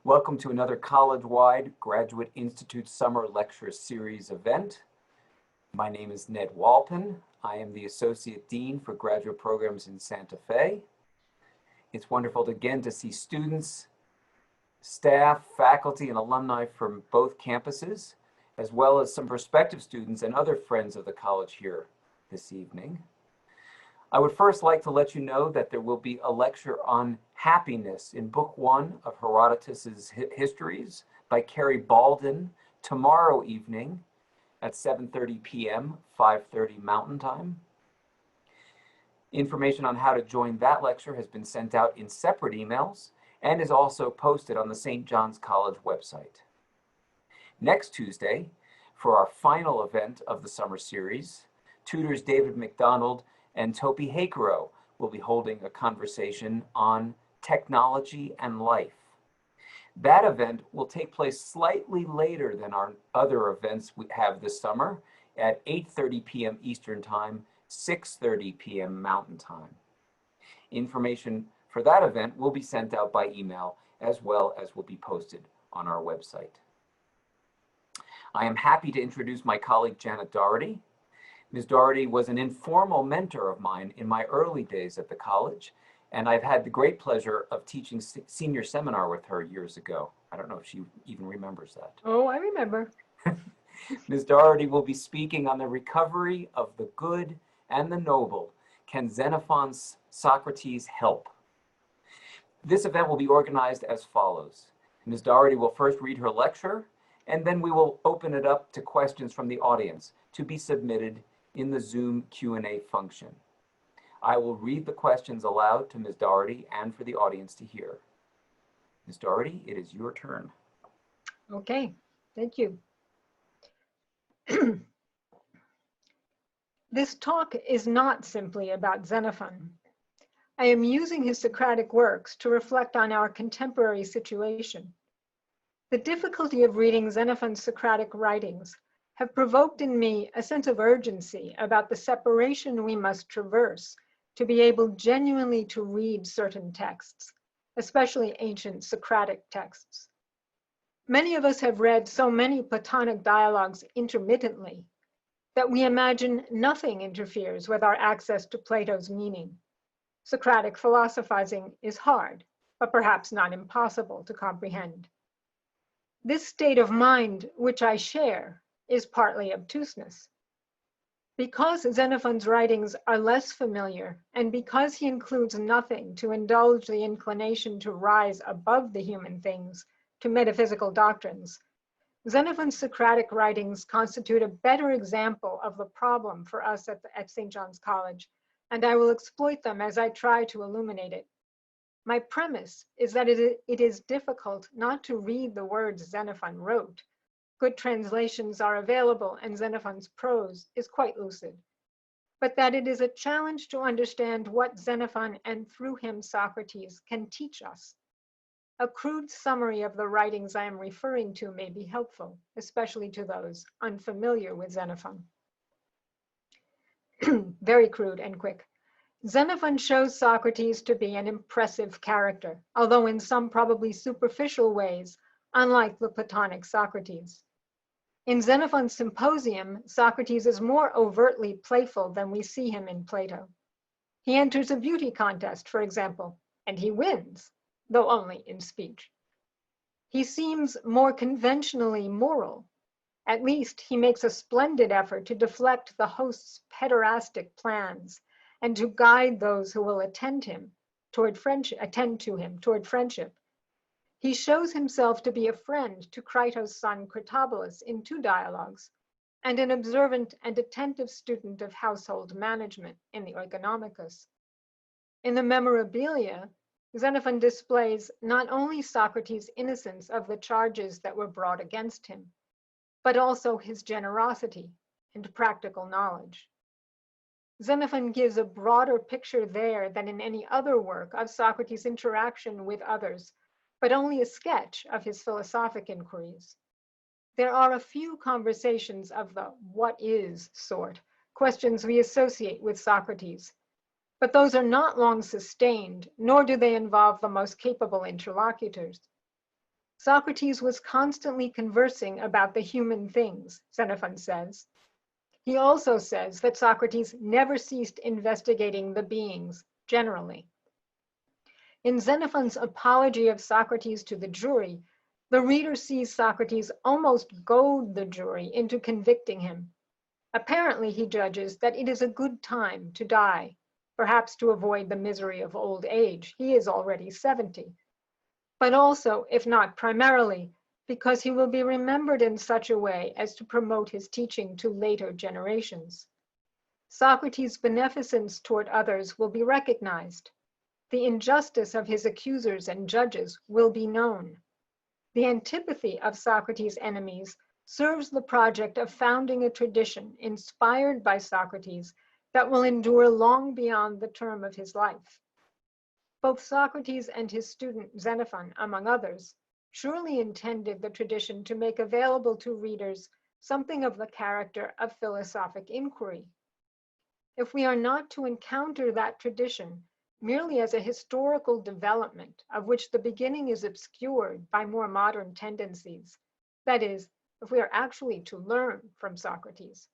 Welcome to another college-wide Graduate Institute Summer Lecture Series event. My name is Ned Walpin. I am the Associate Dean for Graduate Programs in Santa Fe. It's wonderful again to see students, staff, faculty, and alumni from both campuses, as well as some prospective students and other friends of the college here this evening. I would first like to let you know that there will be a lecture on happiness in Book 1 of Herodotus's Histories by Carrie Baldwin tomorrow evening at 7:30 p.m., 5:30 Mountain Time. Information on how to join that lecture has been sent out in separate emails and is also posted on the St. John's College website. Next Tuesday, for our final event of the summer series, tutors David McDonald and Topi Hakero will be holding a conversation on technology and life. That event will take place slightly later than our other events we have this summer at 8:30 p.m. Eastern Time, 6:30 p.m. Mountain Time. Information for that event will be sent out by email as well as will be posted on our website. I am happy to introduce my colleague Janet Dougherty. Ms. Dougherty was an informal mentor of mine in my early days at the college, and I've had the great pleasure of teaching senior seminar with her years ago. I don't know if she even remembers that. Oh, I remember. Ms. Dougherty will be speaking on the recovery of the good and the noble. Can Xenophons Socrates help? This event will be organized as follows. Ms. Dougherty will first read her lecture, and then we will open it up to questions from the audience to be submitted in the Zoom Q&A function. I will read the questions aloud to Ms. Dougherty and for the audience to hear. Ms. Dougherty, it is your turn. Okay, thank you. This talk is not simply about Xenophon. I am using his Socratic works to reflect on our contemporary situation. The difficulty of reading Xenophon's Socratic writings have provoked in me a sense of urgency about the separation we must traverse to be able genuinely to read certain texts, especially ancient Socratic texts. Many of us have read so many Platonic dialogues intermittently that we imagine nothing interferes with our access to Plato's meaning. Socratic philosophizing is hard, but perhaps not impossible to comprehend. This state of mind, which I share, is partly obtuseness. Because Xenophon's writings are less familiar, and because he includes nothing to indulge the inclination to rise above the human things to metaphysical doctrines, Xenophon's Socratic writings constitute a better example of the problem for us at St. John's College, and I will exploit them as I try to illuminate it. My premise is that it is difficult not to read the words Xenophon wrote. Good translations are available, and Xenophon's prose is quite lucid. But that it is a challenge to understand what Xenophon and through him Socrates can teach us. A crude summary of the writings I am referring to may be helpful, especially to those unfamiliar with Xenophon. Very crude and quick. Xenophon shows Socrates to be an impressive character, although in some probably superficial ways, unlike the Platonic Socrates. In Xenophon's Symposium, Socrates is more overtly playful than we see him in Plato. He enters a beauty contest, for example, and he wins, though only in speech. He seems more conventionally moral. At least he makes a splendid effort to deflect the host's pederastic plans and to guide those who will attend to him toward friendship. He shows himself to be a friend to Crito's son Critobulus in 2 dialogues, and an observant and attentive student of household management in the Oikonomicus. In the Memorabilia, Xenophon displays not only Socrates' innocence of the charges that were brought against him, but also his generosity and practical knowledge. Xenophon gives a broader picture there than in any other work of Socrates' interaction with others, but only a sketch of his philosophic inquiries. There are a few conversations of the what is sort, questions we associate with Socrates, but those are not long sustained, nor do they involve the most capable interlocutors. Socrates was constantly conversing about the human things, Xenophon says. He also says that Socrates never ceased investigating the beings generally. In Xenophon's apology of Socrates to the jury, the reader sees Socrates almost goad the jury into convicting him. Apparently, he judges that it is a good time to die, perhaps to avoid the misery of old age. He is already 70. But also, if not primarily, because he will be remembered in such a way as to promote his teaching to later generations. Socrates' beneficence toward others will be recognized. The injustice of his accusers and judges will be known. The antipathy of Socrates' enemies serves the project of founding a tradition inspired by Socrates that will endure long beyond the term of his life. Both Socrates and his student Xenophon, among others, surely intended the tradition to make available to readers something of the character of philosophic inquiry. If we are not to encounter that tradition merely as a historical development of which the beginning is obscured by more modern tendencies, that is, if we are actually to learn from Socrates,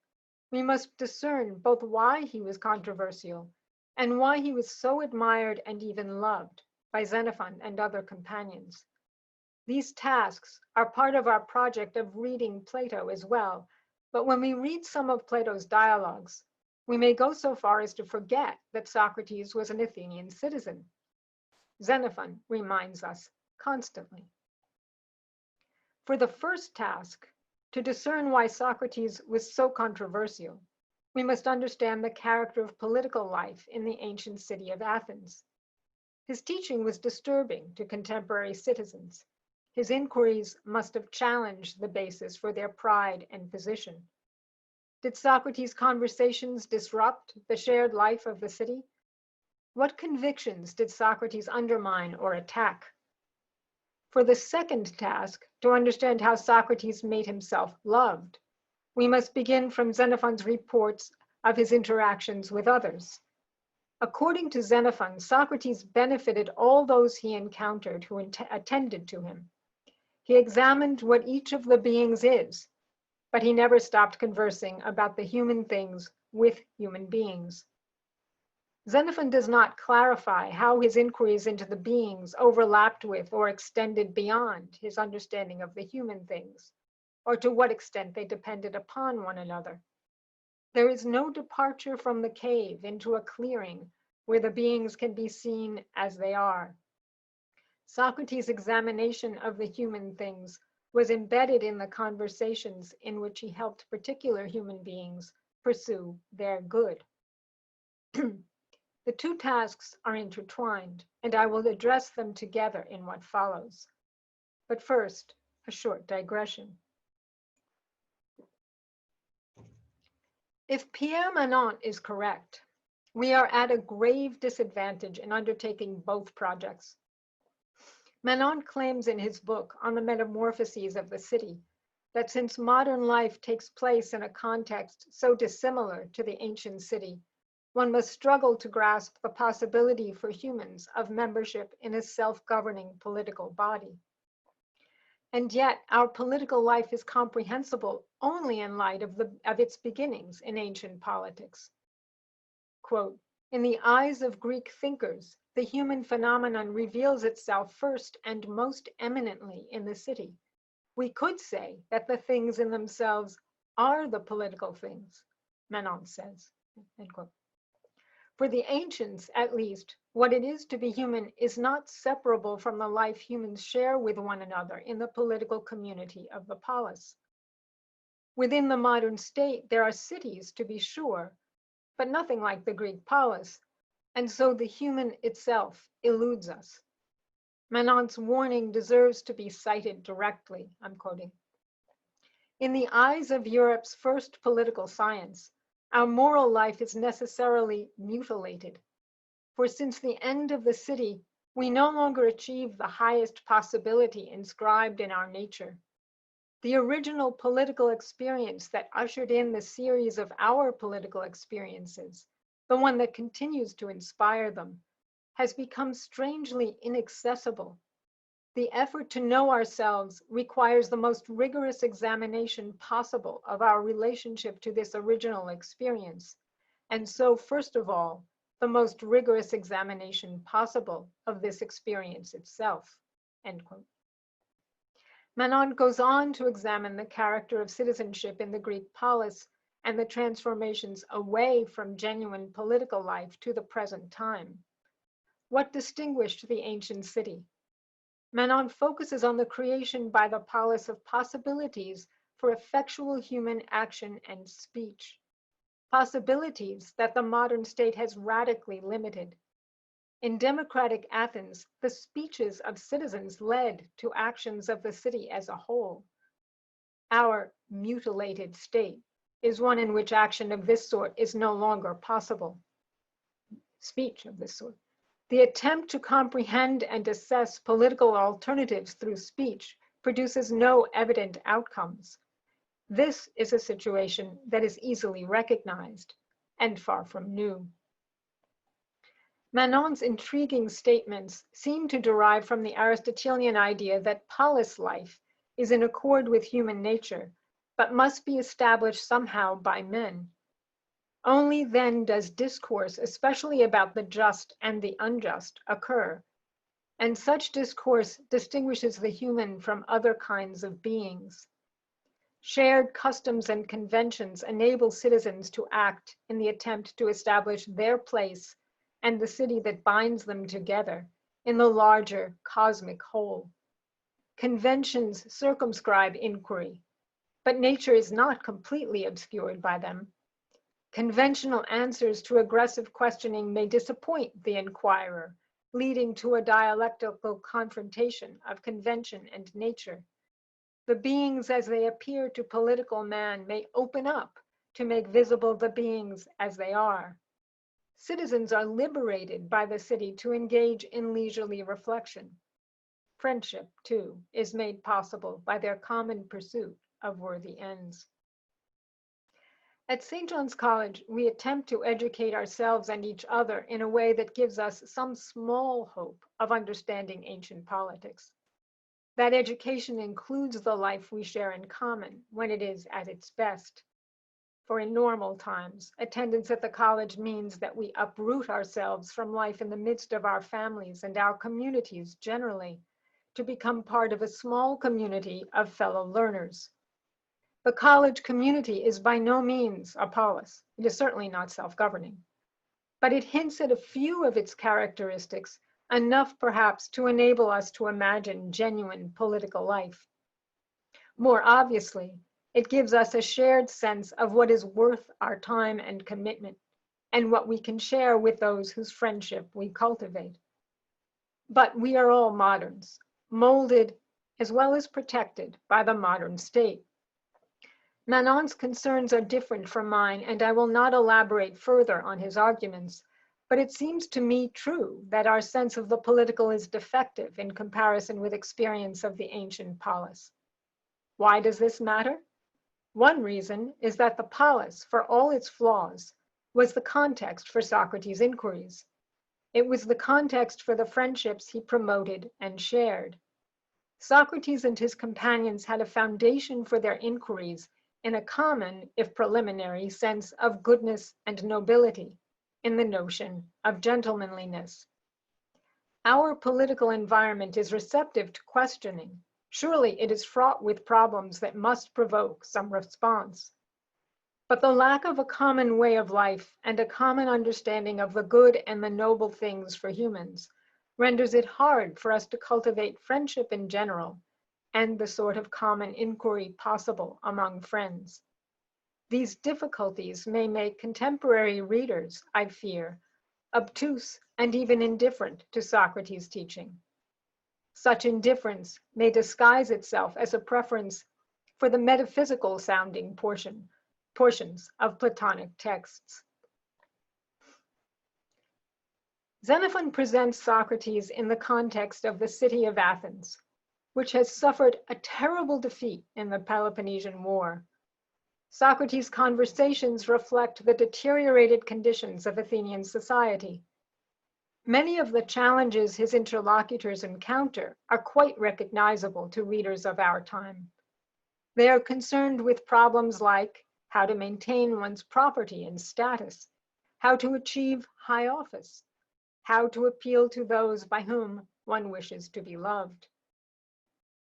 we must discern both why he was controversial and why he was so admired and even loved by Xenophon and other companions. These tasks are part of our project of reading Plato as well, but when we read some of Plato's dialogues, we may go so far as to forget that Socrates was an Athenian citizen. Xenophon reminds us constantly. For the first task, to discern why Socrates was so controversial, we must understand the character of political life in the ancient city of Athens. His teaching was disturbing to contemporary citizens. His inquiries must have challenged the basis for their pride and position. Did Socrates' conversations disrupt the shared life of the city? What convictions did Socrates undermine or attack? For the second task, to understand how Socrates made himself loved, we must begin from Xenophon's reports of his interactions with others. According to Xenophon, Socrates benefited all those he encountered who attended to him. He examined what each of the beings is, but he never stopped conversing about the human things with human beings. Xenophon does not clarify how his inquiries into the beings overlapped with or extended beyond his understanding of the human things, or to what extent they depended upon one another. There is no departure from the cave into a clearing where the beings can be seen as they are. Socrates' examination of the human things was embedded in the conversations in which he helped particular human beings pursue their good. The two tasks are intertwined, and I will address them together in what follows. But first, a short digression. If Pierre Manon is correct, we are at a grave disadvantage in undertaking both projects. Manon claims in his book on the metamorphoses of the city that since modern life takes place in a context so dissimilar to the ancient city, one must struggle to grasp the possibility for humans of membership in a self-governing political body. And yet, our political life is comprehensible only in light of its beginnings in ancient politics. Quote, "In the eyes of Greek thinkers, the human phenomenon reveals itself first and most eminently in the city. We could say that the things in themselves are the political things," Manon says. End quote. For the ancients, at least, what it is to be human is not separable from the life humans share with one another in the political community of the polis. Within the modern state, there are cities, to be sure, but nothing like the Greek polis, and so the human itself eludes us. Manon's warning deserves to be cited directly, I'm quoting. In the eyes of Europe's first political science, our moral life is necessarily mutilated. For since the end of the city, we no longer achieve the highest possibility inscribed in our nature. The original political experience that ushered in the series of our political experiences, the one that continues to inspire them, has become strangely inaccessible. The effort to know ourselves requires the most rigorous examination possible of our relationship to this original experience, and so, first of all, the most rigorous examination possible of this experience itself." End quote. Manon goes on to examine the character of citizenship in the Greek polis and the transformations away from genuine political life to the present time. What distinguished the ancient city? Manon focuses on the creation by the polis of possibilities for effectual human action and speech, possibilities that the modern state has radically limited. In democratic Athens, the speeches of citizens led to actions of the city as a whole. Our mutilated state is one in which action of this sort is no longer possible. Speech of this sort. The attempt to comprehend and assess political alternatives through speech produces no evident outcomes. This is a situation that is easily recognized and far from new. Manon's intriguing statements seem to derive from the Aristotelian idea that polis life is in accord with human nature, but must be established somehow by men. Only then does discourse, especially about the just and the unjust, occur, and such discourse distinguishes the human from other kinds of beings. Shared customs and conventions enable citizens to act in the attempt to establish their place and the city that binds them together in the larger cosmic whole. Conventions circumscribe inquiry, but nature is not completely obscured by them. Conventional answers to aggressive questioning may disappoint the inquirer, leading to a dialectical confrontation of convention and nature. The beings as they appear to political man may open up to make visible the beings as they are. Citizens are liberated by the city to engage in leisurely reflection. Friendship, too, is made possible by their common pursuit of worthy ends. At St. John's College, we attempt to educate ourselves and each other in a way that gives us some small hope of understanding ancient politics. That education includes the life we share in common when it is at its best. For in normal times, attendance at the college means that we uproot ourselves from life in the midst of our families and our communities generally, to become part of a small community of fellow learners. The college community is by no means a polis. It is certainly not self-governing, but it hints at a few of its characteristics, enough perhaps to enable us to imagine genuine political life. More obviously, it gives us a shared sense of what is worth our time and commitment, and what we can share with those whose friendship we cultivate. But we are all moderns, molded as well as protected by the modern state. Manon's concerns are different from mine, and I will not elaborate further on his arguments, but it seems to me true that our sense of the political is defective in comparison with experience of the ancient polis. Why does this matter? One reason is that the polis, for all its flaws, was the context for Socrates' inquiries. It was the context for the friendships he promoted and shared. Socrates and his companions had a foundation for their inquiries in a common, if preliminary, sense of goodness and nobility, in the notion of gentlemanliness. Our political environment is receptive to questioning. Surely it is fraught with problems that must provoke some response. But the lack of a common way of life and a common understanding of the good and the noble things for humans renders it hard for us to cultivate friendship in general and the sort of common inquiry possible among friends. These difficulties may make contemporary readers, I fear, obtuse and even indifferent to Socrates' teaching. Such indifference may disguise itself as a preference for the metaphysical sounding portions of Platonic texts. Xenophon presents Socrates in the context of the city of Athens, which has suffered a terrible defeat in the Peloponnesian War. Socrates' conversations reflect the deteriorated conditions of Athenian society. Many of the challenges his interlocutors encounter are quite recognizable to readers of our time. They are concerned with problems like how to maintain one's property and status, how to achieve high office, how to appeal to those by whom one wishes to be loved.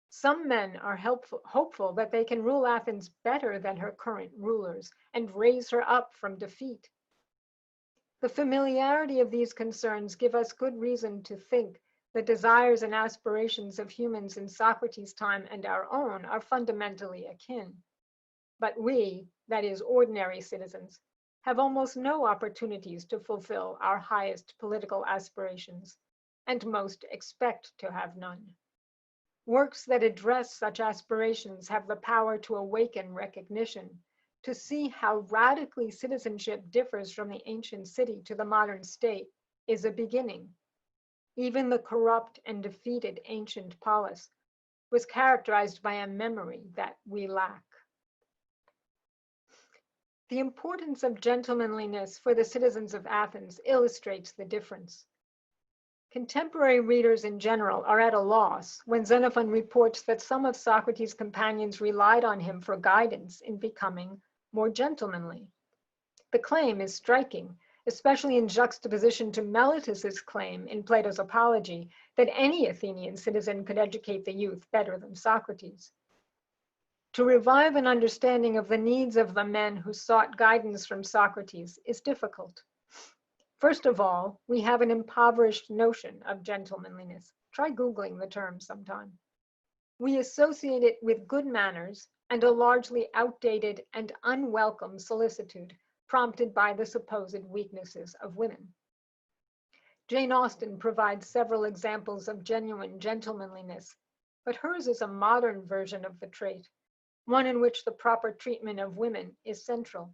Some men are hopeful that they can rule Athens better than her current rulers and raise her up from defeat. The familiarity of these concerns give us good reason to think the desires and aspirations of humans in Socrates' time and our own are fundamentally akin. But we, that is, ordinary citizens, have almost no opportunities to fulfill our highest political aspirations, and most expect to have none. Works that address such aspirations have the power to awaken recognition, to see how radically citizenship differs from the ancient city to the modern state is a beginning. Even the corrupt and defeated ancient polis was characterized by a memory that we lack. The importance of gentlemanliness for the citizens of Athens illustrates the difference. Contemporary readers in general are at a loss when Xenophon reports that some of Socrates' companions relied on him for guidance in becoming more gentlemanly. The claim is striking, especially in juxtaposition to Meletus's claim in Plato's Apology that any Athenian citizen could educate the youth better than Socrates. To revive an understanding of the needs of the men who sought guidance from Socrates is difficult. First of all, we have an impoverished notion of gentlemanliness. Try Googling the term sometime. We associate it with good manners and a largely outdated and unwelcome solicitude prompted by the supposed weaknesses of women. Jane Austen provides several examples of genuine gentlemanliness, but hers is a modern version of the trait, one in which the proper treatment of women is central.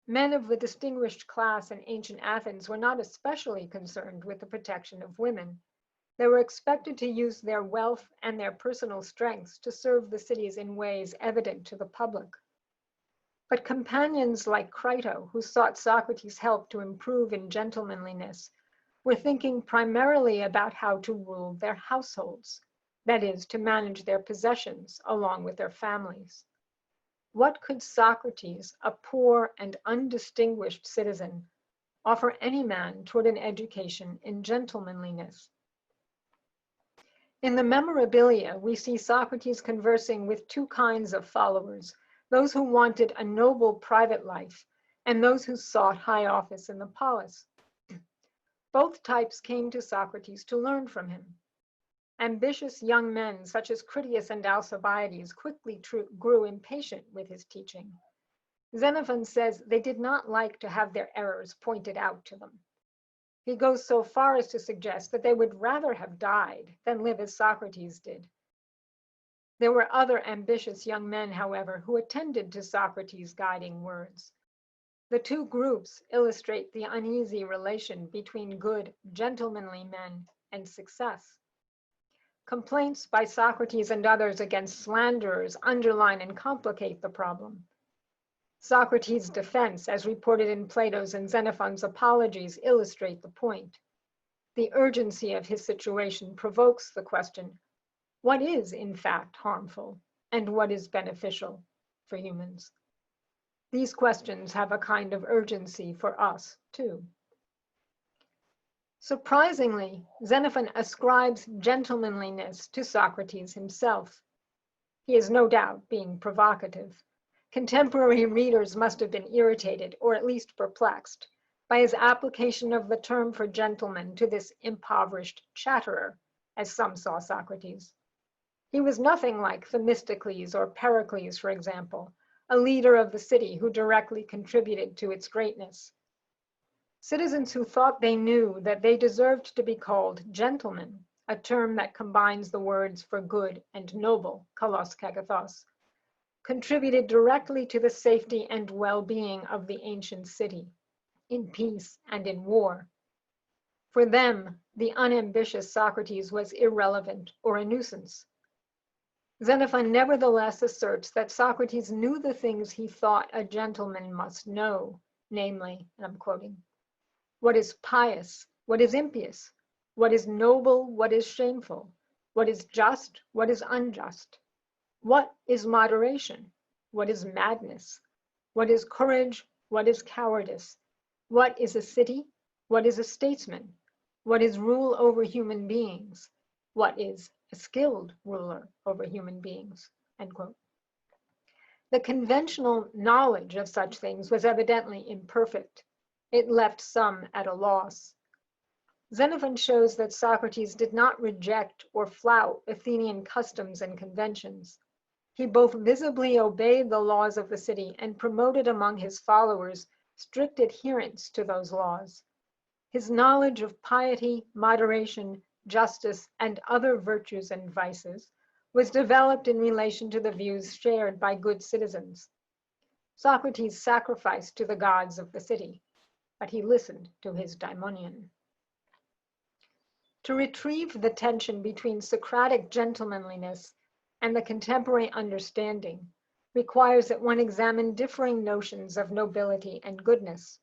Men of the distinguished class in ancient Athens were not especially concerned with the protection of women. They were expected to use their wealth and their personal strengths to serve the cities in ways evident to the public. But companions like Crito, who sought Socrates' help to improve in gentlemanliness, were thinking primarily about how to rule their households, that is, to manage their possessions along with their families. What could Socrates, a poor and undistinguished citizen, offer any man toward an education in gentlemanliness? In the memorabilia, we see Socrates conversing with two kinds of followers, those who wanted a noble private life and those who sought high office in the polis. Both types came to Socrates to learn from him. Ambitious young men such as Critias and Alcibiades quickly grew impatient with his teaching. Xenophon says they did not like to have their errors pointed out to them. He goes so far as to suggest that they would rather have died than live as Socrates did. There were other ambitious young men, however, who attended to Socrates' guiding words. The two groups illustrate the uneasy relation between good, gentlemanly men and success. Complaints by Socrates and others against slanderers underline and complicate the problem. Socrates' defense, as reported in Plato's and Xenophon's apologies, illustrate the point. The urgency of his situation provokes the question, what is in fact harmful and what is beneficial for humans? These questions have a kind of urgency for us too. Surprisingly, Xenophon ascribes gentlemanliness to Socrates himself. He is no doubt being provocative. Contemporary readers must have been irritated, or at least perplexed, by his application of the term for gentleman to this impoverished chatterer, as some saw Socrates. He was nothing like Themistocles or Pericles, for example, a leader of the city who directly contributed to its greatness. Citizens who thought they knew that they deserved to be called gentlemen, a term that combines the words for good and noble, kalos kagathos, contributed directly to the safety and well-being of the ancient city, in peace and in war. For them, the unambitious Socrates was irrelevant or a nuisance. Xenophon nevertheless asserts that Socrates knew the things he thought a gentleman must know, namely, and I'm quoting, what is pious what is impious, what is noble, what is shameful, what is just, what is unjust, what is moderation, what is madness, what is courage, what is cowardice, what is a city, what is a statesman, what is rule over human beings, what is a skilled ruler over human beings, end quote. The conventional knowledge of such things was evidently imperfect. It left some at a loss. Xenophon shows that Socrates did not reject or flout Athenian customs and conventions. He both visibly obeyed the laws of the city and promoted among his followers strict adherence to those laws. His knowledge of piety, moderation, justice, and other virtues and vices was developed in relation to the views shared by good citizens. Socrates sacrificed to the gods of the city, but he listened to his daimonion. To retrieve the tension between Socratic gentlemanliness and the contemporary understanding requires that one examine differing notions of nobility and goodness.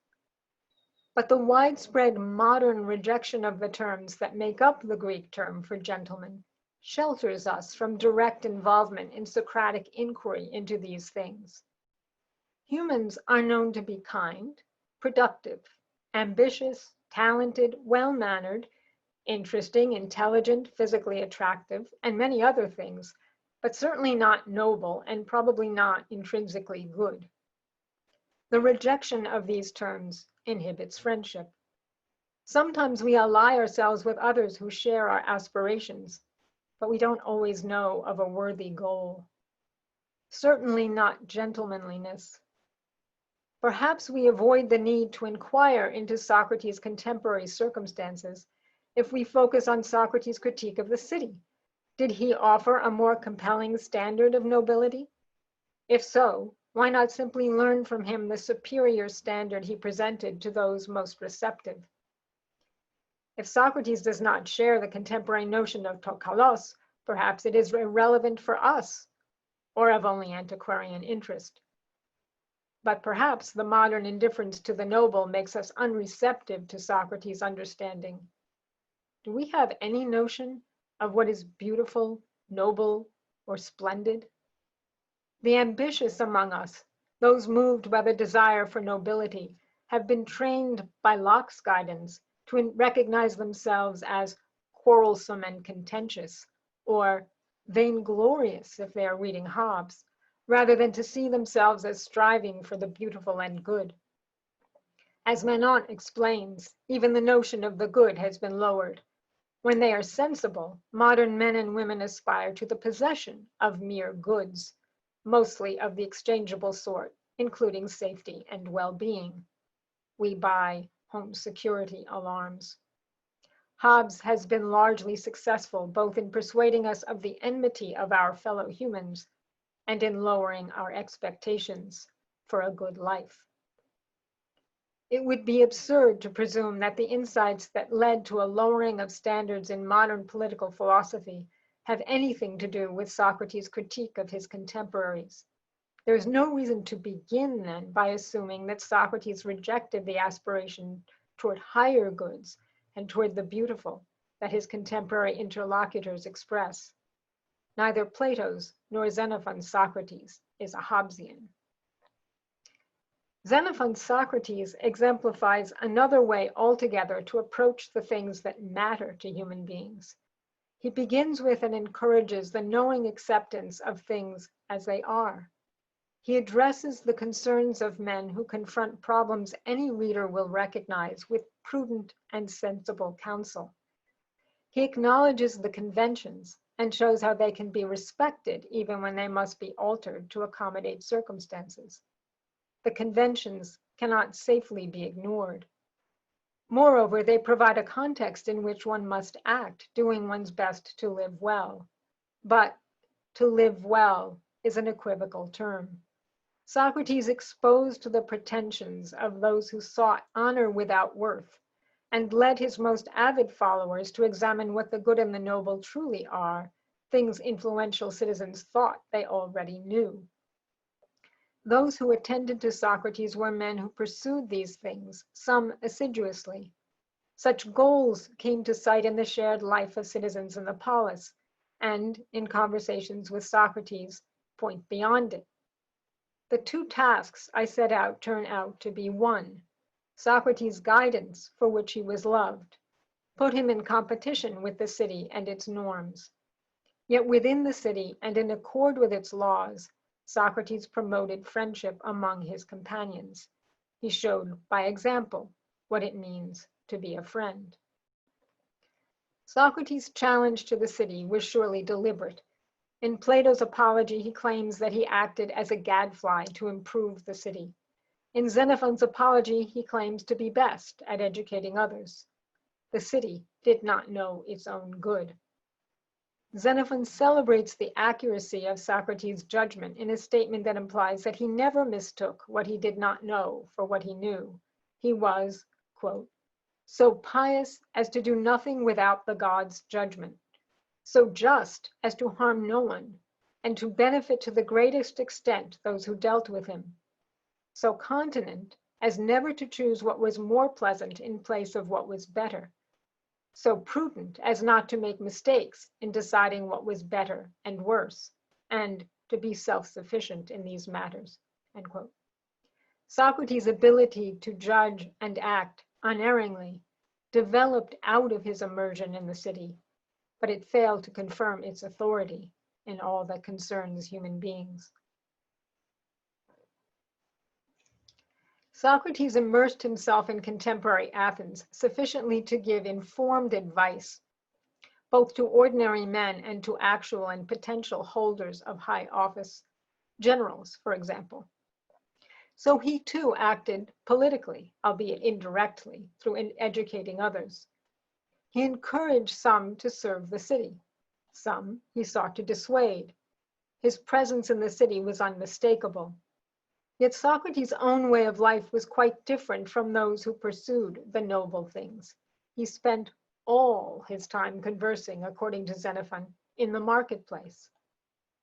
But the widespread modern rejection of the terms that make up the Greek term for gentleman shelters us from direct involvement in Socratic inquiry into these things. Humans are known to be kind, productive, ambitious, talented, well-mannered, interesting, intelligent, physically attractive, and many other things, but certainly not noble and probably not intrinsically good. The rejection of these terms inhibits friendship. Sometimes we ally ourselves with others who share our aspirations, but we don't always know of a worthy goal. Certainly not gentlemanliness. Perhaps we avoid the need to inquire into Socrates' contemporary circumstances if we focus on Socrates' critique of the city. Did he offer a more compelling standard of nobility? If so, why not simply learn from him the superior standard he presented to those most receptive? If Socrates does not share the contemporary notion of to kalos, perhaps it is irrelevant for us, or of only antiquarian interest. But perhaps the modern indifference to the noble makes us unreceptive to Socrates' understanding. Do we have any notion of what is beautiful, noble, or splendid? The ambitious among us, those moved by the desire for nobility, have been trained by Locke's guidance to recognize themselves as quarrelsome and contentious, or vainglorious if they are reading Hobbes, rather than to see themselves as striving for the beautiful and good. As Manon explains, even the notion of the good has been lowered. When they are sensible, modern men and women aspire to the possession of mere goods, mostly of the exchangeable sort, including safety and well-being. We buy home security alarms. Hobbes has been largely successful both in persuading us of the enmity of our fellow humans and in lowering our expectations for a good life. It would be absurd to presume that the insights that led to a lowering of standards in modern political philosophy have anything to do with Socrates' critique of his contemporaries. There is no reason to begin then by assuming that Socrates rejected the aspiration toward higher goods and toward the beautiful that his contemporary interlocutors express. Neither Plato's nor Xenophon's Socrates is a Hobbesian. Xenophon's Socrates exemplifies another way altogether to approach the things that matter to human beings. He begins with and encourages the knowing acceptance of things as they are. He addresses the concerns of men who confront problems any reader will recognize with prudent and sensible counsel. He acknowledges the conventions and shows how they can be respected even when they must be altered to accommodate circumstances. The conventions cannot safely be ignored. Moreover, they provide a context in which one must act, doing one's best to live well. But to live well is an equivocal term. Socrates exposed the pretensions of those who sought honor without worth, and led his most avid followers to examine what the good and the noble truly are, things influential citizens thought they already knew. Those who attended to Socrates were men who pursued these things, some assiduously. Such goals came to sight in the shared life of citizens in the polis, and in conversations with Socrates, point beyond it. The two tasks I set out turn out to be one: Socrates' guidance, for which he was loved, put him in competition with the city and its norms. Yet within the city and in accord with its laws, Socrates promoted friendship among his companions. He showed by example what it means to be a friend. Socrates' challenge to the city was surely deliberate. In Plato's Apology, he claims that he acted as a gadfly to improve the city. In Xenophon's Apology, he claims to be best at educating others. The city did not know its own good. Xenophon celebrates the accuracy of Socrates' judgment in a statement that implies that he never mistook what he did not know for what he knew. He was, quote, so pious as to do nothing without the gods' judgment, so just as to harm no one, and to benefit to the greatest extent those who dealt with him, so continent as never to choose what was more pleasant in place of what was better, so prudent as not to make mistakes in deciding what was better and worse, and to be self-sufficient in these matters, end quote. Socrates' ability to judge and act unerringly developed out of his immersion in the city, but it failed to confirm its authority in all that concerns human beings. Socrates immersed himself in contemporary Athens sufficiently to give informed advice, both to ordinary men and to actual and potential holders of high office, generals, for example. So he too acted politically, albeit indirectly, through educating others. He encouraged some to serve the city. Some he sought to dissuade. His presence in the city was unmistakable. Yet Socrates' own way of life was quite different from those who pursued the noble things. He spent all his time conversing, according to Xenophon, in the marketplace.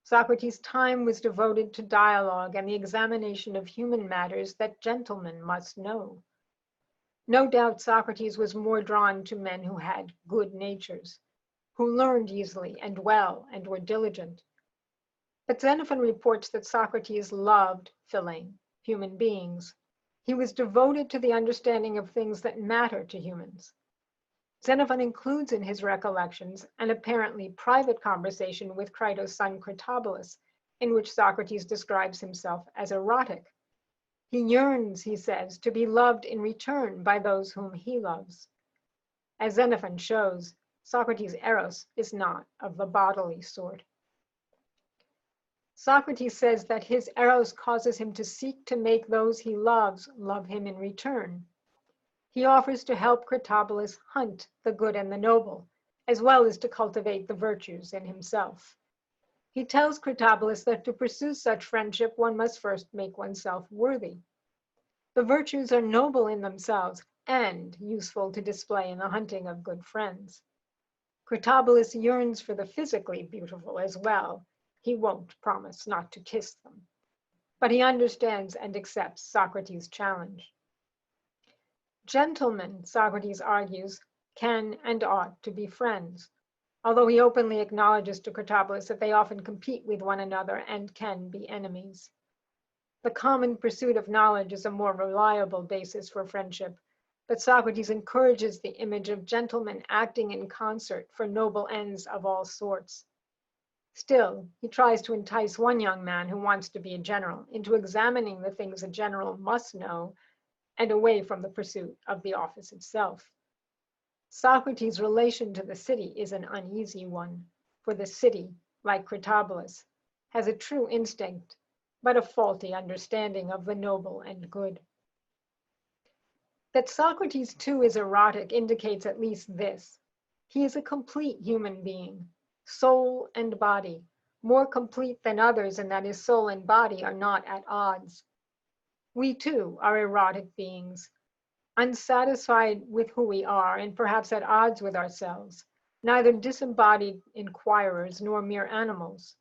Socrates' time was devoted to dialogue and the examination of human matters that gentlemen must know. No doubt Socrates was more drawn to men who had good natures, who learned easily and well and were diligent. But Xenophon reports that Socrates loved filling human beings. He was devoted to the understanding of things that matter to humans. Xenophon includes in his recollections an apparently private conversation with Crito's son Critobulus, in which Socrates describes himself as erotic. He yearns, he says, to be loved in return by those whom he loves. As Xenophon shows, Socrates' eros is not of the bodily sort. Socrates says that his eros causes him to seek to make those he loves love him in return. He offers to help Critobulus hunt the good and the noble, as well as to cultivate the virtues in himself. He tells Critobulus that to pursue such friendship, one must first make oneself worthy. The virtues are noble in themselves and useful to display in the hunting of good friends. Critobulus yearns for the physically beautiful as well. He won't promise not to kiss them, but he understands and accepts Socrates' challenge. Gentlemen, Socrates argues, can and ought to be friends, although he openly acknowledges to Critobulus that they often compete with one another and can be enemies. The common pursuit of knowledge is a more reliable basis for friendship, but Socrates encourages the image of gentlemen acting in concert for noble ends of all sorts. Still, he tries to entice one young man who wants to be a general into examining the things a general must know and away from the pursuit of the office itself. Socrates' relation to the city is an uneasy one, for the city, like Critobulus, has a true instinct, but a faulty understanding of the noble and good. That Socrates too is erotic indicates at least this: he is a complete human being, soul and body, more complete than others in that his soul and body are not at odds. We too are erotic beings, unsatisfied with who we are and perhaps at odds with ourselves, neither disembodied inquirers nor mere animals.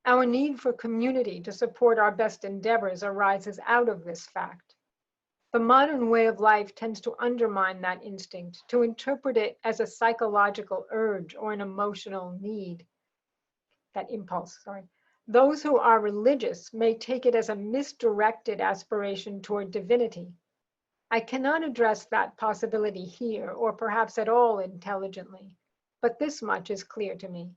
Our need for community to support our best endeavors arises out of this fact. The modern way of life tends to undermine that instinct, to interpret it as a psychological urge or an emotional need, that impulse, sorry. Those who are religious may take it as a misdirected aspiration toward divinity. I cannot address that possibility here, or perhaps at all intelligently, but this much is clear to me.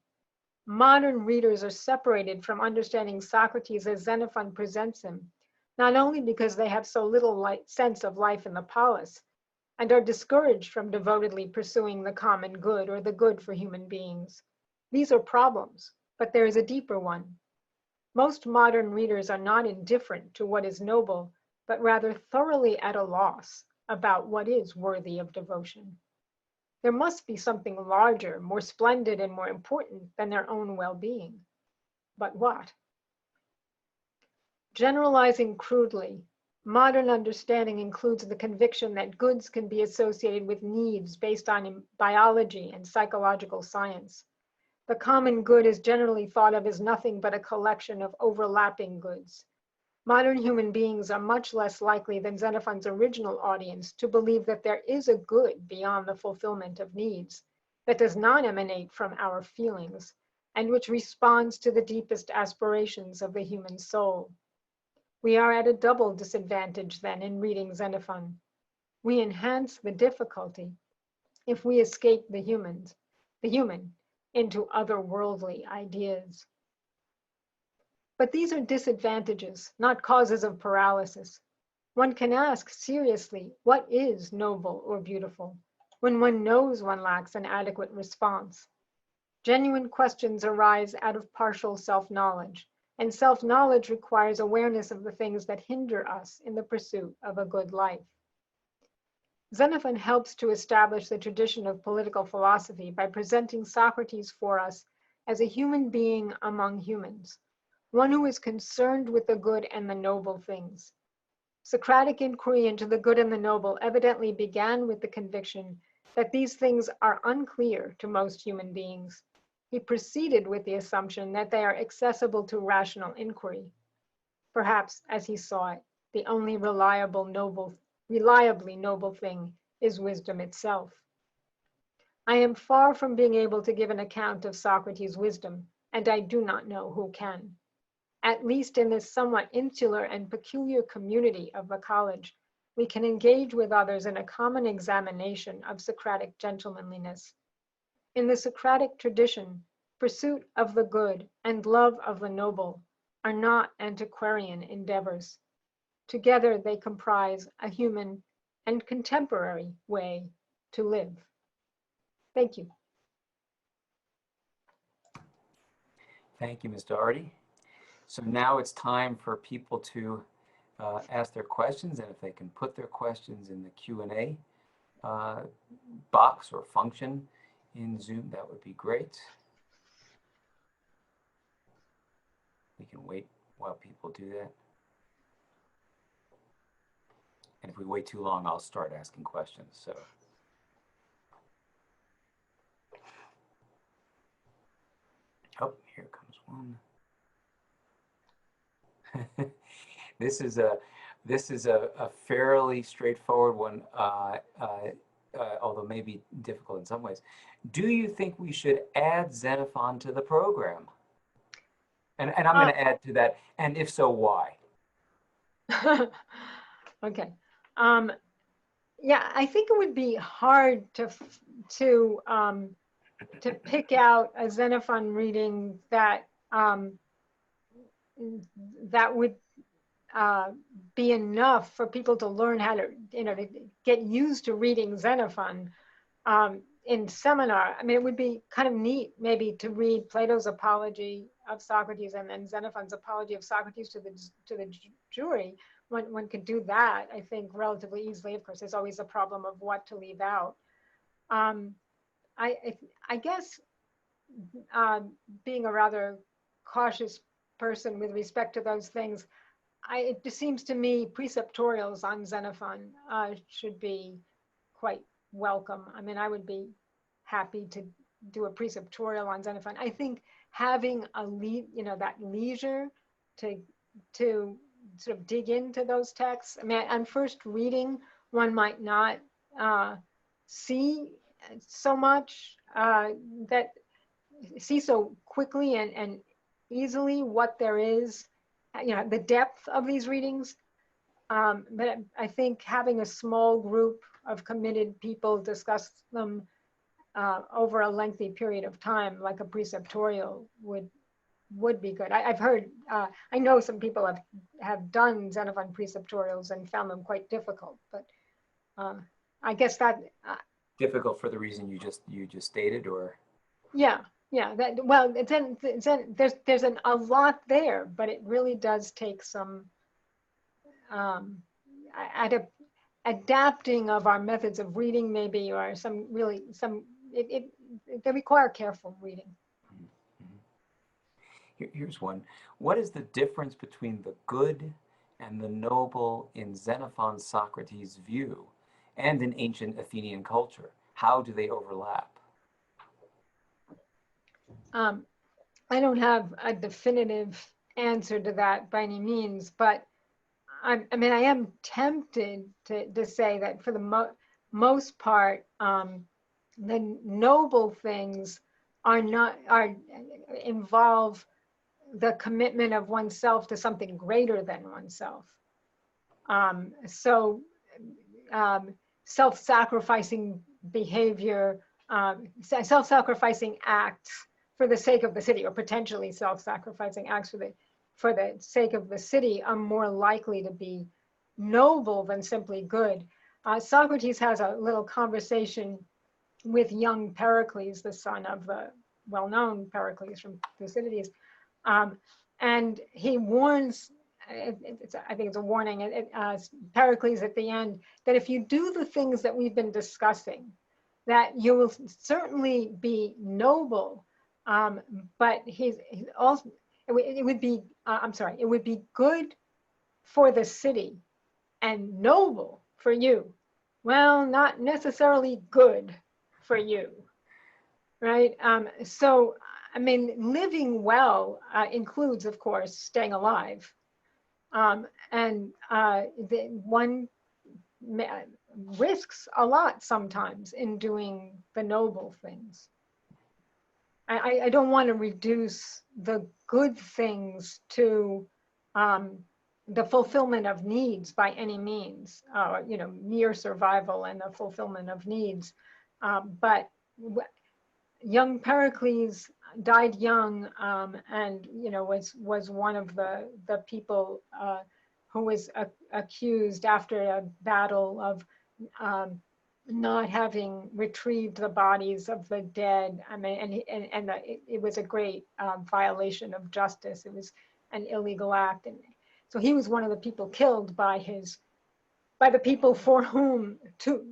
Modern readers are separated from understanding Socrates as Xenophon presents him, not only because they have so little sense of life in the polis, and are discouraged from devotedly pursuing the common good or the good for human beings. These are problems, but there is a deeper one. Most modern readers are not indifferent to what is noble, but rather thoroughly at a loss about what is worthy of devotion. There must be something larger, more splendid, and more important than their own well-being. But what? Generalizing crudely, modern understanding includes the conviction that goods can be associated with needs based on biology and psychological science. The common good is generally thought of as nothing but a collection of overlapping goods. Modern human beings are much less likely than Xenophon's original audience to believe that there is a good beyond the fulfillment of needs, that does not emanate from our feelings, and which responds to the deepest aspirations of the human soul. We are at a double disadvantage then in reading Xenophon. We enhance the difficulty if we escape the human, into otherworldly ideas. But these are disadvantages, not causes of paralysis. One can ask seriously, what is noble or beautiful, when one knows one lacks an adequate response? Genuine questions arise out of partial self-knowledge, and self-knowledge requires awareness of the things that hinder us in the pursuit of a good life. Xenophon helps to establish the tradition of political philosophy by presenting Socrates for us as a human being among humans, one who is concerned with the good and the noble things. Socratic inquiry into the good and the noble evidently began with the conviction that these things are unclear to most human beings. He proceeded with the assumption that they are accessible to rational inquiry. Perhaps, as he saw it, the only reliably noble thing is wisdom itself. I am far from being able to give an account of Socrates' wisdom, and I do not know who can. At least in this somewhat insular and peculiar community of the college, we can engage with others in a common examination of Socratic gentlemanliness. In the Socratic tradition, pursuit of the good and love of the noble are not antiquarian endeavors. Together they comprise a human and contemporary way to live. Thank you. Thank you, Ms. Dougherty. So now it's time for people to ask their questions, and if they can put their questions in the Q&A box or function in Zoom, that would be great. We can wait while people do that. And if we wait too long, I'll start asking questions. So. Oh, here comes one. This is a fairly straightforward one, although maybe difficult in some ways. Do you think we should add Xenophon to the program? And I'm going to add to that. And if so, why? Okay. Yeah, I think it would be hard to pick out a Xenophon reading that that would be enough for people to learn how to, to get used to reading Xenophon in seminar. I mean, it would be kind of neat maybe to read Plato's Apology of Socrates and then Xenophon's Apology of Socrates to the jury. One could do that, I think, relatively easily. Of course, there's always a problem of what to leave out. I guess being a rather cautious person with respect to those things, it just seems to me preceptorials on Xenophon should be quite welcome. I mean, I would be happy to do a preceptorial on Xenophon. I think having that leisure to sort of dig into those texts. I mean, on first reading, one might not see so much that see so quickly and easily what there is, the depth of these readings. But I think having a small group of committed people discuss them over a lengthy period of time, like a preceptorial, would be good. I've heard, I know some people have done Xenophon preceptorials and found them quite difficult, but I guess that difficult for the reason you just stated, or yeah. That, well, there's a lot there, but it really does take some adapting of our methods of reading, maybe, or they require careful reading. Here's one. What is the difference between the good and the noble in Xenophons Socrates' view and in ancient Athenian culture? How do they overlap? I don't have a definitive answer to that by any means, but I am tempted to say that for the most part, the noble things involve the commitment of oneself to something greater than oneself. Self-sacrificing behavior, self-sacrificing acts for the sake of the city, or potentially self-sacrificing acts for the sake of the city, are more likely to be noble than simply good. Socrates has a little conversation with young Pericles, the son of the well-known Pericles from Thucydides, and he warns, I think it's a warning, Pericles at the end, that if you do the things that we've been discussing, that you will certainly be noble, but he's also, it would be good for the city and noble for you. Well, not necessarily good for you, right? So, I mean, living well includes, of course, staying alive. One risks a lot sometimes in doing the noble things. I don't want to reduce the good things to the fulfillment of needs by any means, mere survival and the fulfillment of needs. But young Pericles died young, and was one of the people who was accused after a battle of not having retrieved the bodies of the dead. I mean, it was a great violation of justice. It was an illegal act, and so he was one of the people killed by the people for whom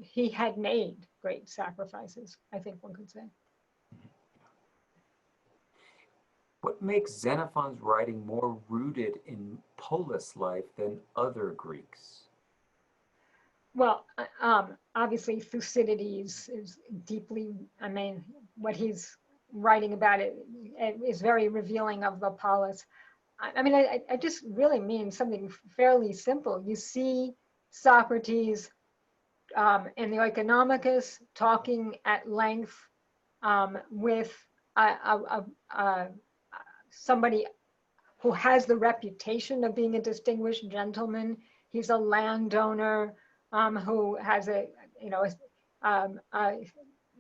he had made great sacrifices, I think one could say. What makes Xenophon's writing more rooted in polis life than other Greeks? Well, obviously Thucydides is deeply, what he's writing about it is very revealing of the polis. I just really mean something fairly simple. You see Socrates in the Oikonomicus talking at length with somebody who has the reputation of being a distinguished gentleman. He's a landowner who has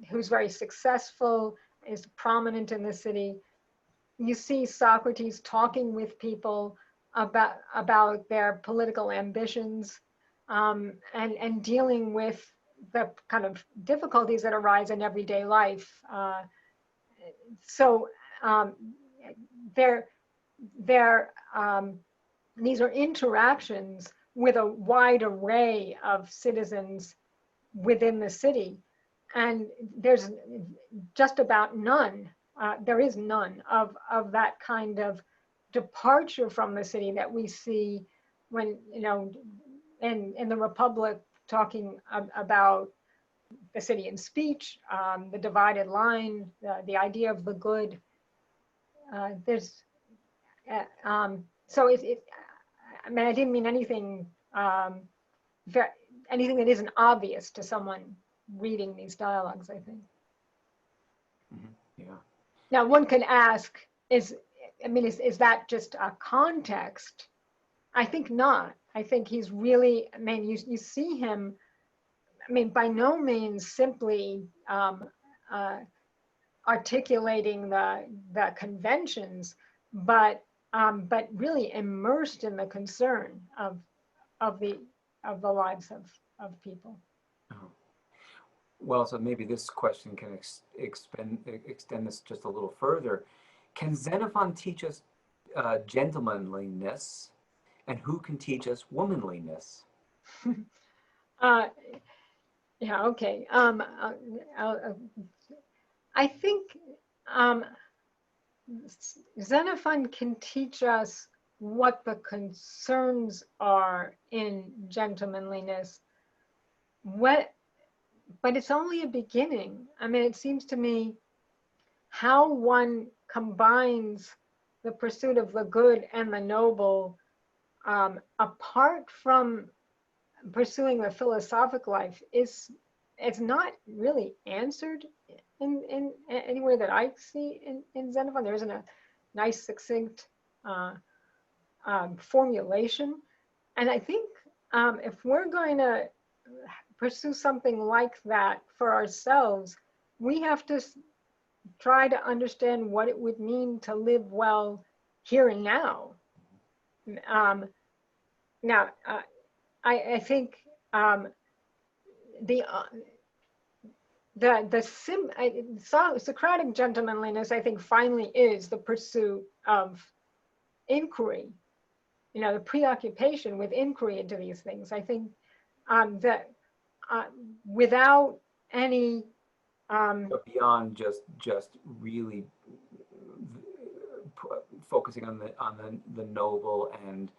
who's very successful, is prominent in the city. You see Socrates talking with people about their political ambitions and dealing with the kind of difficulties that arise in everyday life. These are interactions with a wide array of citizens within the city, and there's just about none. There is none of that kind of departure from the city that we see when in the Republic, talking about the city in speech, the divided line, the idea of the good. I mean, I didn't mean anything, anything that isn't obvious to someone reading these dialogues, I think. Yeah. Now, one can ask, is that just a context? I think not. I think he's really, I mean, you see him, I mean, by no means simply articulating the conventions, but really immersed in the concern of the lives of people. Oh. Well, so maybe this question can extend this just a little further. Can Xenophon teach us gentlemanliness, and who can teach us womanliness? Yeah, okay. I think Xenophon can teach us what the concerns are in gentlemanliness, but it's only a beginning. I mean, it seems to me how one combines the pursuit of the good and the noble, apart from pursuing the philosophic life, it's not really answered in anywhere that I see in Xenophon. There isn't a nice, succinct formulation. And I think if we're going to pursue something like that for ourselves, we have to try to understand what it would mean to live well here and now. I think Socratic gentlemanliness, I think, finally is the pursuit of inquiry, the preoccupation with inquiry into these things. I think that without any But beyond just really focusing on the noble and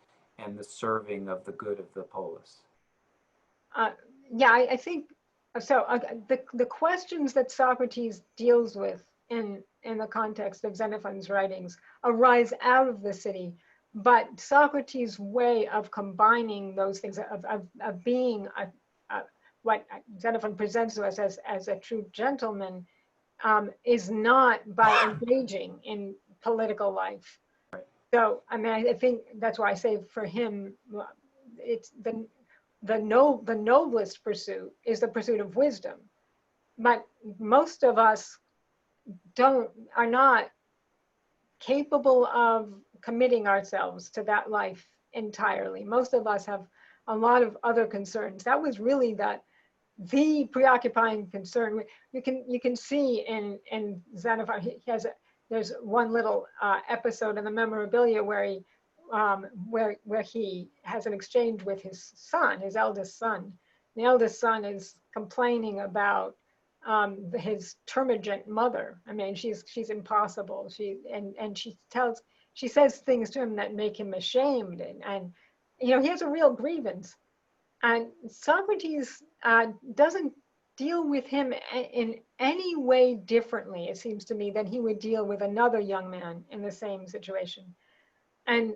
the serving of the good of the polis. Yeah, I think so. The questions that Socrates deals with in the context of Xenophon's writings arise out of the city, but Socrates' way of combining those things, of being what Xenophon presents to us as a true gentleman, is not by engaging in political life. Right. So, I mean, I think that's why I say for him, it's the noblest pursuit is the pursuit of wisdom. But most of us are not capable of committing ourselves to that life entirely. Most of us have a lot of other concerns. That was really the preoccupying concern. You can see in Xenophon, there's one little episode in the memorabilia where he has an exchange with his son, his eldest son. The eldest son is complaining about his termagant mother. I mean, she's impossible. She says things to him that make him ashamed, and he has a real grievance. And Socrates doesn't deal with him in any way differently, it seems to me, than he would deal with another young man in the same situation. And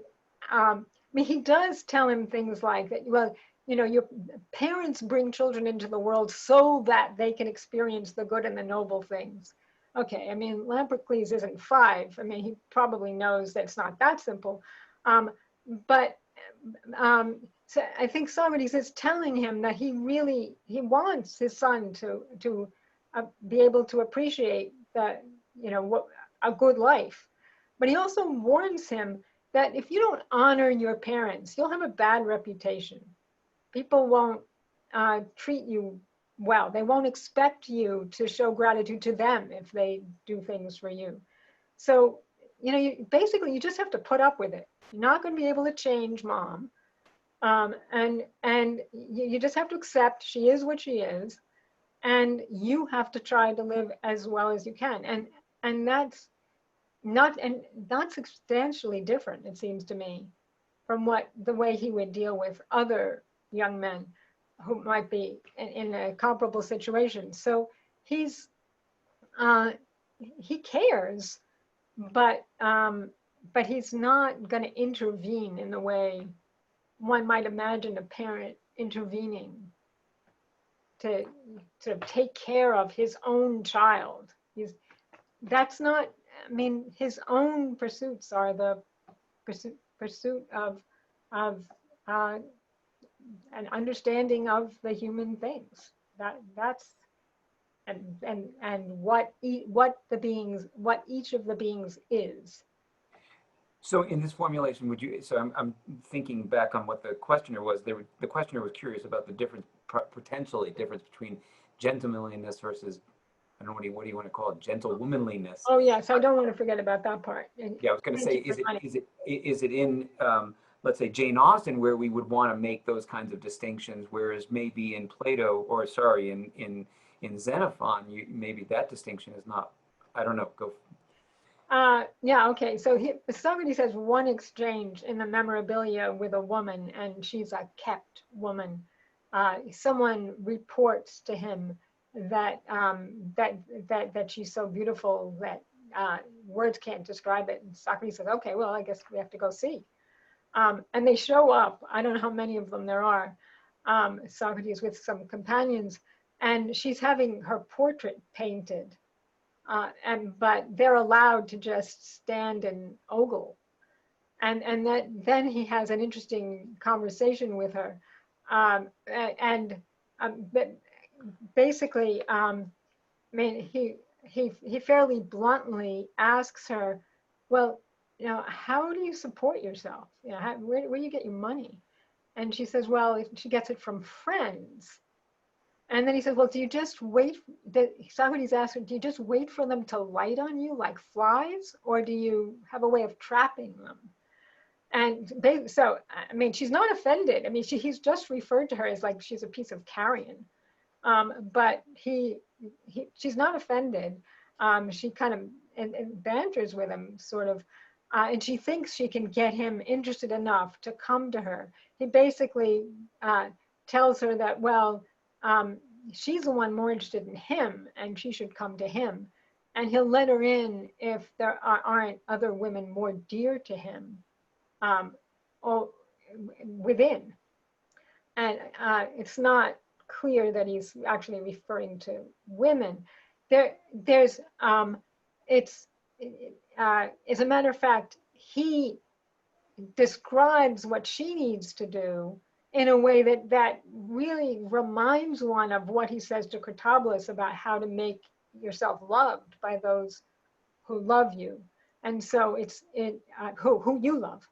I mean, he does tell him things like that. Well, your parents bring children into the world so that they can experience the good and the noble things. Okay, I mean, Lamprocles isn't 5. I mean, he probably knows that it's not that simple. So I think Socrates is telling him that he wants his son to be able to appreciate that, a good life. But he also warns him that if you don't honor your parents, you'll have a bad reputation. People won't treat you well. They won't expect you to show gratitude to them if they do things for you. So, basically you just have to put up with it. You're not going to be able to change mom. And you just have to accept she is what she is, and you have to try to live as well as you can. And that's not substantially different, it seems to me, from the way he would deal with other young men who might be in a comparable situation. So he cares, but he's not going to intervene in the way one might imagine a parent intervening to sort of take care of his own child. That's not, I mean, his own pursuits are the pursuit of an understanding of the human things. That's and what each of the beings is. So in this formulation, would you, so I'm thinking back on what the questioner was, the questioner was curious about the difference, potentially difference between gentlemanliness versus, I don't know, what do you want to call it, gentlewomanliness? Oh yes, I don't want to forget about that part. Yeah, I was going to say, is it in, let's say, Jane Austen, where we would want to make those kinds of distinctions, whereas maybe in Plato, or sorry, in Xenophon, maybe that distinction is not, I don't know, go. Yeah, okay. So Socrates has one exchange in the memorabilia with a woman, and she's a kept woman. Someone reports to him that that she's so beautiful that words can't describe it. And Socrates says, "Okay, well, I guess we have to go see." And they show up. I don't know how many of them there are. Socrates with some companions, and she's having her portrait painted. But they're allowed to just stand and ogle, and then he has an interesting conversation with her, but basically, I mean, he fairly bluntly asks her, well, you know, how do you support yourself? You know, where do you get your money? And she says, well, she gets it from friends. And then he says, well, do you just wait? Socrates asks her, do you just wait for them to light on you like flies? Or do you have a way of trapping them? And so, I mean, she's not offended. I mean, he's just referred to her as like she's a piece of carrion. But she's not offended. She kind of and banters with him, sort of. And she thinks she can get him interested enough to come to her. He basically tells her that, well, she's the one more interested in him and she should come to him. And he'll let her in if there aren't other women more dear to him or within. And it's not clear that he's actually referring to women. As a matter of fact, he describes what she needs to do in a way that really reminds one of what he says to Critobulus about how to make yourself loved by those who love you. And so whom you love.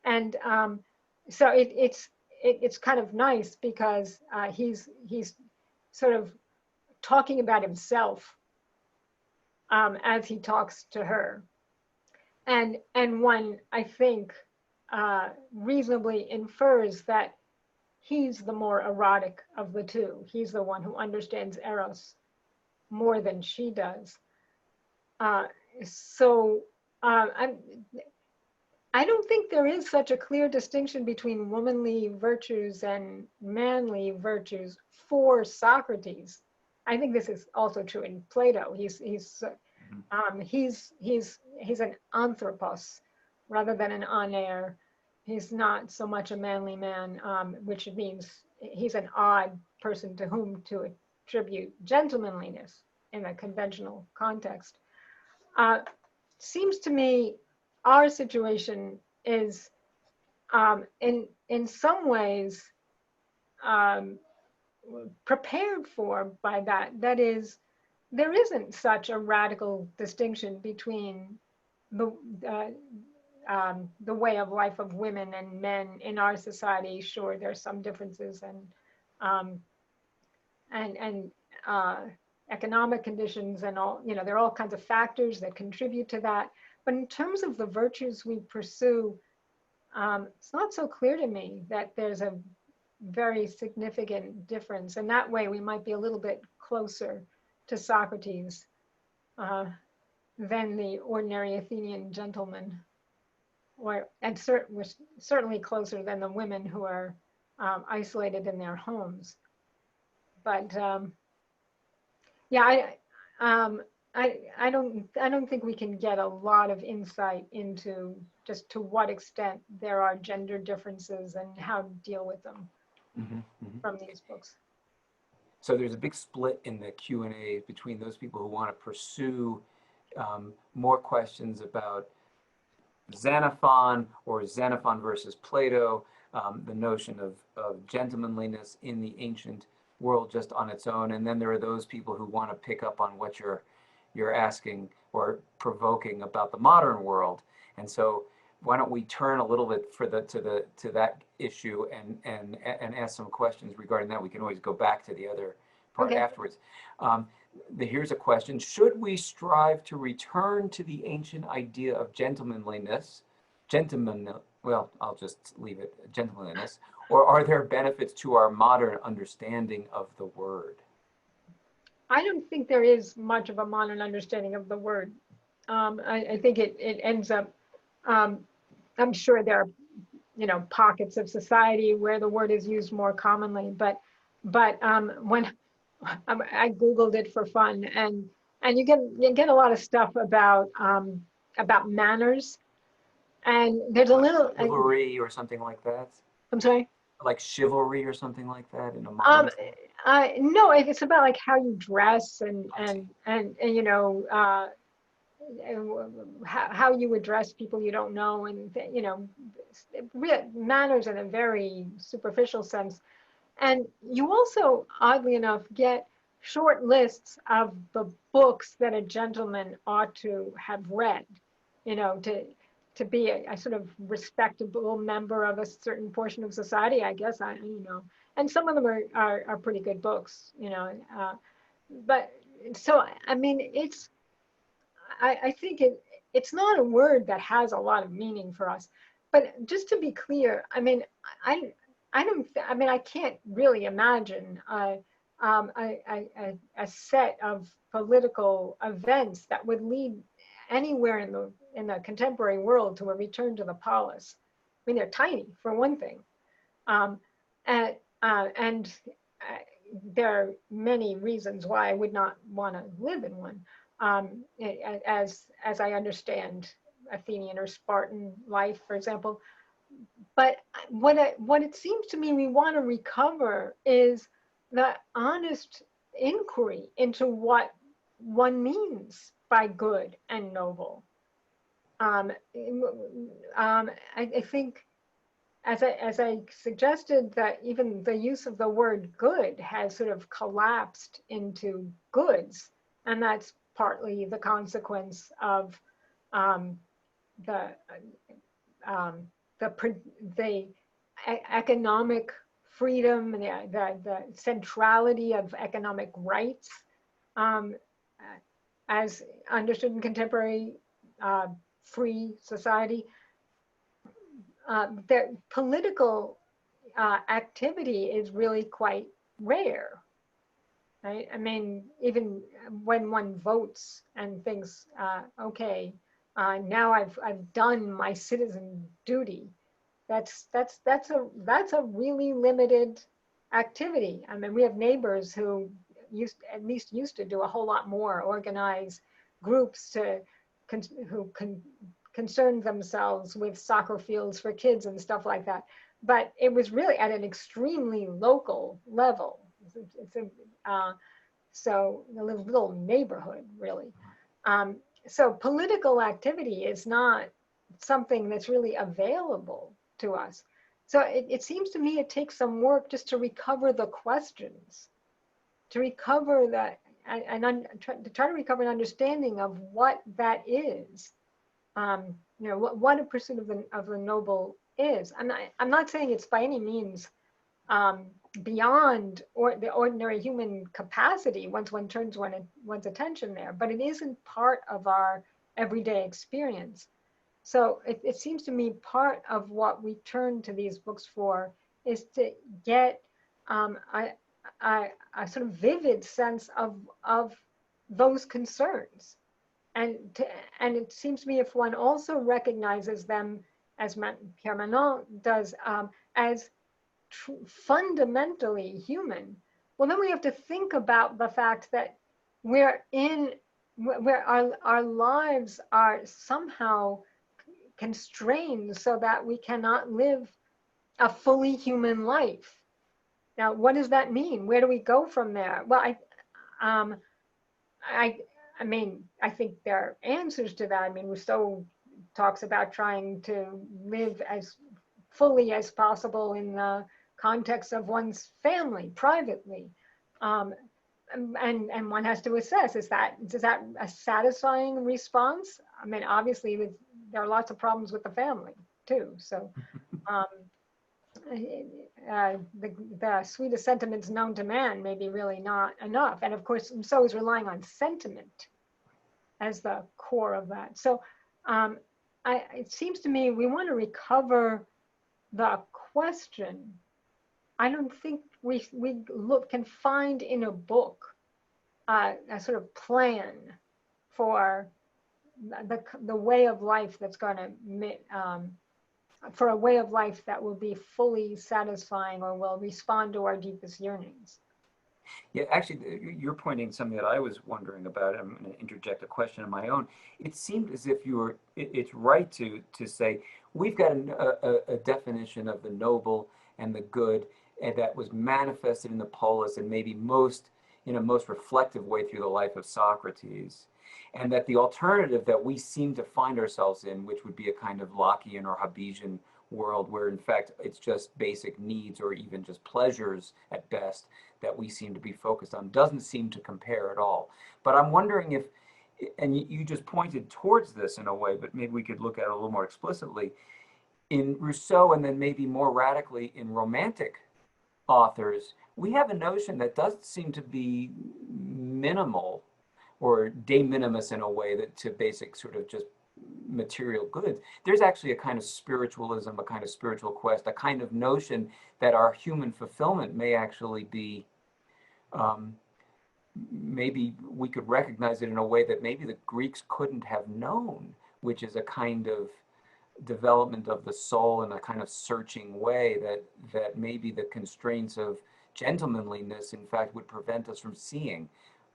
And so it's kind of nice because he's sort of talking about himself as he talks to her. And one, I think, reasonably infers that he's the more erotic of the two. He's the one who understands Eros more than she does. I don't think there is such a clear distinction between womanly virtues and manly virtues for Socrates. I think this is also true in Plato. He's an anthropos rather than an anair. He's not so much a manly man, which means he's an odd person to whom to attribute gentlemanliness in a conventional context. Seems to me our situation is in some ways prepared for by that. That is, there isn't such a radical distinction between the way of life of women and men in our society. Sure, there's some differences and economic conditions and all, you know, there are all kinds of factors that contribute to that. But in terms of the virtues we pursue, it's not so clear to me that there's a very significant difference. And that way we might be a little bit closer to Socrates than the ordinary Athenian gentleman, and certainly closer than the women who are isolated in their homes. But yeah, I don't think we can get a lot of insight into just to what extent there are gender differences and how to deal with them Hmm. Hmm. from these books. So there's a big split in the Q&A between those people who want to pursue more questions about Xenophon or Xenophon versus Plato, the notion of gentlemanliness in the ancient world just on its own. And then there are those people who want to pick up on what you're asking or provoking about the modern world. And so why don't we turn a little bit to that issue and ask some questions regarding that. We can always go back to the other part Okay. afterwards. Here's a question. Should we strive to return to the ancient idea of gentlemanliness, well, I'll just leave it, gentlemanliness, or are there benefits to our modern understanding of the word? I don't think there is much of a modern understanding of the word. I think it ends up, I'm sure there are, pockets of society where the word is used more commonly, but when I Googled it for fun, and you get a lot of stuff about manners, and there's a Like little. chivalry or something like that? I'm sorry. Like chivalry or something like that in a Um, modern sense? no, it's about like how you dress I see. and how you address people you don't know, and manners in a very superficial sense. And you also, oddly enough, get short lists of the books that a gentleman ought to have read, to be a sort of respectable member of a certain portion of society, I guess. And some of them are pretty good books, but so, I mean, I think it's not a word that has a lot of meaning for us. But just to be clear, I mean, I I don't. I mean, I can't really imagine a set of political events that would lead anywhere in the contemporary world to a return to the polis. I mean, they're tiny for one thing, um, and there are many reasons why I would not want to live in one. As I understand Athenian or Spartan life, for example. But what it seems to me we want to recover is the honest inquiry into what one means by good and noble. I think, as I suggested, that even the use of the word good has sort of collapsed into goods, and that's partly the consequence of um, the um, the economic freedom and the centrality of economic rights, um, as understood in contemporary free society. The political activity is really quite rare, right? I mean, even when one votes and thinks, okay, now I've done my citizen duty. That's a really limited activity. I mean, we have neighbors who used to do a whole lot more, organize groups who concern themselves with soccer fields for kids and stuff like that. But it was really at an extremely local level. So a little neighborhood, really. So political activity is not something that's really available to us. So it seems to me it takes some work just to recover the questions, to recover that, and to try to recover an understanding of what that is. What a pursuit of the noble is. I'm not saying it's by any means beyond the ordinary human capacity once one turns one's attention there, but it isn't part of our everyday experience. So it seems to me part of what we turn to these books for is to get a sort of vivid sense of those concerns. And it seems to me if one also recognizes them, as Pierre Manon does, as fundamentally human, well, then we have to think about the fact that we're in where our lives are somehow constrained so that we cannot live a fully human life. Now, what does that mean? Where do we go from there? Well, um, I, I mean, I think there are answers to that. I mean, Rousseau talks about trying to live as fully as possible in the context of one's family, privately. Um, and one has to assess, is that a satisfying response? I mean, obviously there are lots of problems with the family too. So um, the sweetest sentiments known to man may be really not enough. And of course, so is relying on sentiment as the core of that. So it seems to me we want to recover the question. I don't think we can find in a book a sort of plan for the way of life that's going to for a way of life that will be fully satisfying or will respond to our deepest yearnings. Yeah, actually, you're pointing something that I was wondering about. I'm going to interject a question of my own. It seemed as if you were, it's right to say, we've got a definition of the noble and the good, and that was manifested in the polis and maybe most, in a most reflective way through the life of Socrates. And that the alternative that we seem to find ourselves in, which would be a kind of Lockean or Hobbesian world where in fact it's just basic needs or even just pleasures at best that we seem to be focused on, doesn't seem to compare at all. But I'm wondering if, and you just pointed towards this in a way, but maybe we could look at it a little more explicitly. In Rousseau and then maybe more radically in Romantic authors, we have a notion that doesn't seem to be minimal or de minimis in a way that to basic sort of just material goods. There's actually a kind of spiritualism, a kind of spiritual quest, a kind of notion that our human fulfillment may actually be, maybe we could recognize it in a way that maybe the Greeks couldn't have known, which is a kind of development of the soul in a kind of searching way that maybe the constraints of gentlemanliness, in fact, would prevent us from seeing.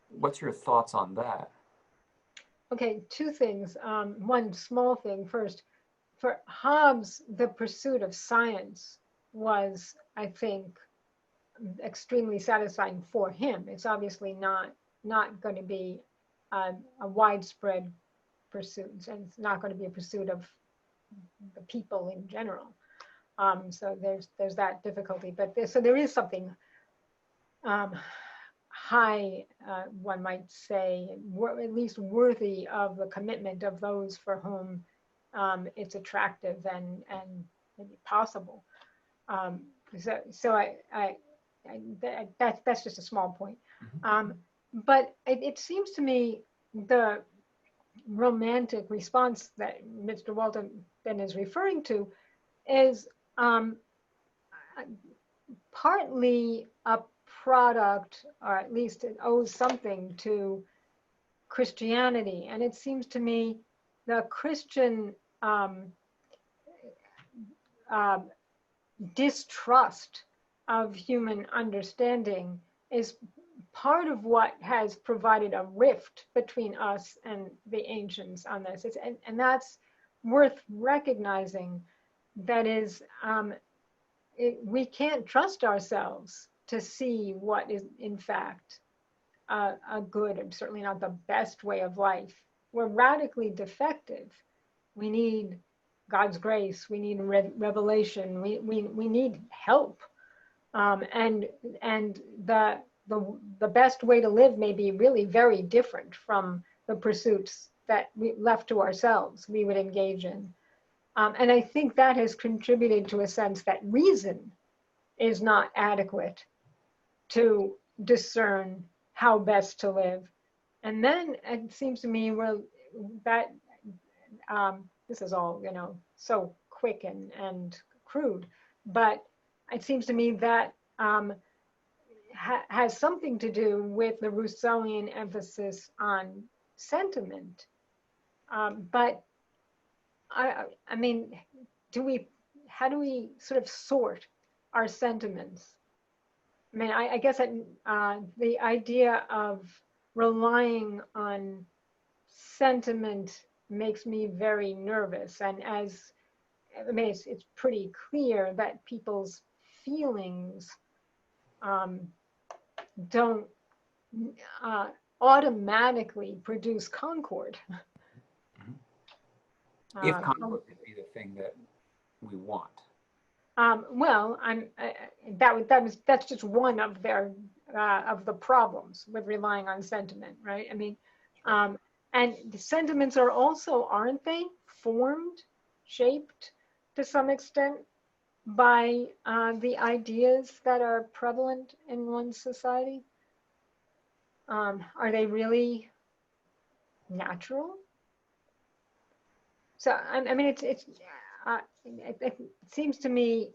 What's your thoughts on that? Okay, two things. One small thing first. For Hobbes, the pursuit of science was, I think, extremely satisfying for him. It's obviously not going to be a widespread pursuit, and it's not going to be a pursuit of the people in general. So there's that difficulty. But so there is something high, one might say, at least worthy of the commitment of those for whom it's attractive and maybe possible. So that's just a small point. But it seems to me the romantic response that Mr. Walton then is referring to is partly a product, or at least it owes something to Christianity. And it seems to me the Christian distrust of human understanding is part of what has provided a rift between us and the ancients on this. And that's worth recognizing. That is, we can't trust ourselves to see what is in fact a good, and certainly not the best way of life. We're radically defective. We need God's grace. We need revelation. We need help. And the best way to live may be really very different from the pursuits that we left to ourselves we would engage in. And I think that has contributed to a sense that reason is not adequate to discern how best to live. And then it seems to me, well, that this is all, so quick and crude, but it seems to me that has something to do with the Rousseauian emphasis on sentiment. But I mean, how do we sort of sort our sentiments? I mean, I guess the idea of relying on sentiment makes me very nervous. And as I mean, it's pretty clear that people's feelings don't automatically produce concord. If concord could be the thing that we want. Well, that's just one of their of the problems with relying on sentiment, right? I mean, and the sentiments are also, aren't they, formed, shaped to some extent by the ideas that are prevalent in one's society? Are they really natural? So I mean, it seems to me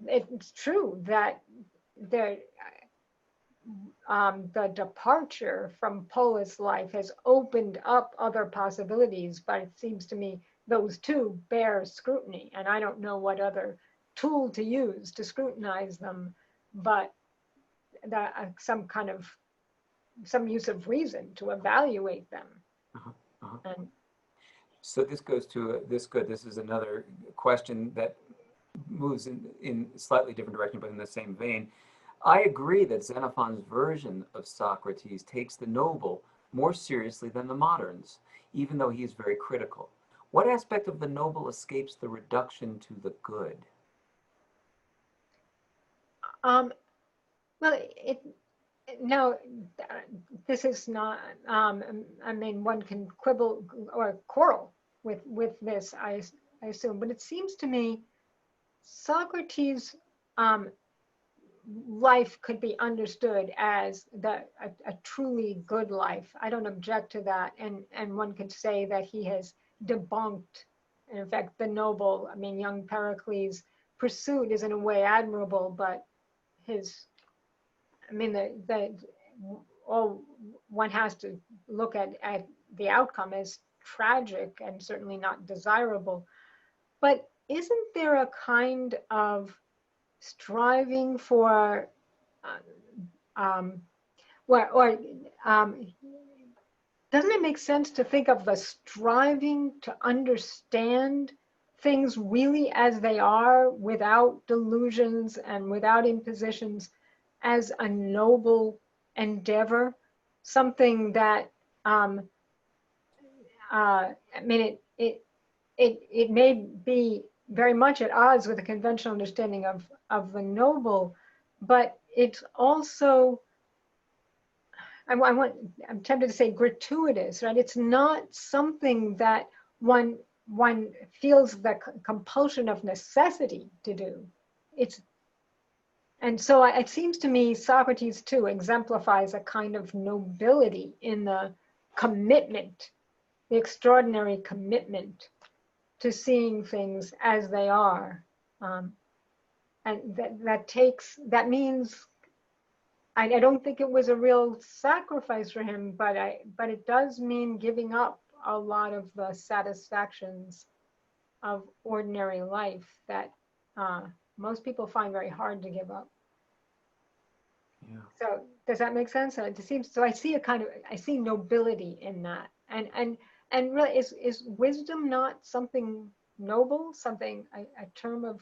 it's true that the departure from polis life has opened up other possibilities, but it seems to me those too bear scrutiny, and I don't know what other tool to use to scrutinize them, but that some use of reason to evaluate them. And so this goes to this is another question that moves in slightly different direction, but in the same vein. I agree that Xenophon's version of Socrates takes the noble more seriously than the moderns, even though he is very critical. What aspect of the noble escapes the reduction to the good? Well, no, this is not, I mean, one can quibble or quarrel with this, I assume, but it seems to me Socrates' life could be understood as a truly good life. I don't object to that, and one could say that he has debunked, in fact, the noble. I mean, young Pericles' pursuit is in a way admirable, but his, I mean, all one has to look at the outcome as tragic and certainly not desirable. But isn't there a kind of striving for, doesn't it make sense to think of the striving to understand things really as they are, without delusions and without impositions, as a noble endeavor, something that I mean, it may be very much at odds with the conventional understanding of the noble, but it's also, I'm tempted to say gratuitous, right? It's not something that one feels the compulsion of necessity to do. And so it seems to me Socrates too exemplifies a kind of nobility in the commitment, the extraordinary commitment to seeing things as they are. And that means, I don't think it was a real sacrifice for him, but it does mean giving up a lot of the satisfactions of ordinary life that most people find very hard to give up. Yeah. So does that make sense? It seems so. I see nobility in that, and really, is wisdom not something noble? Something, a term of,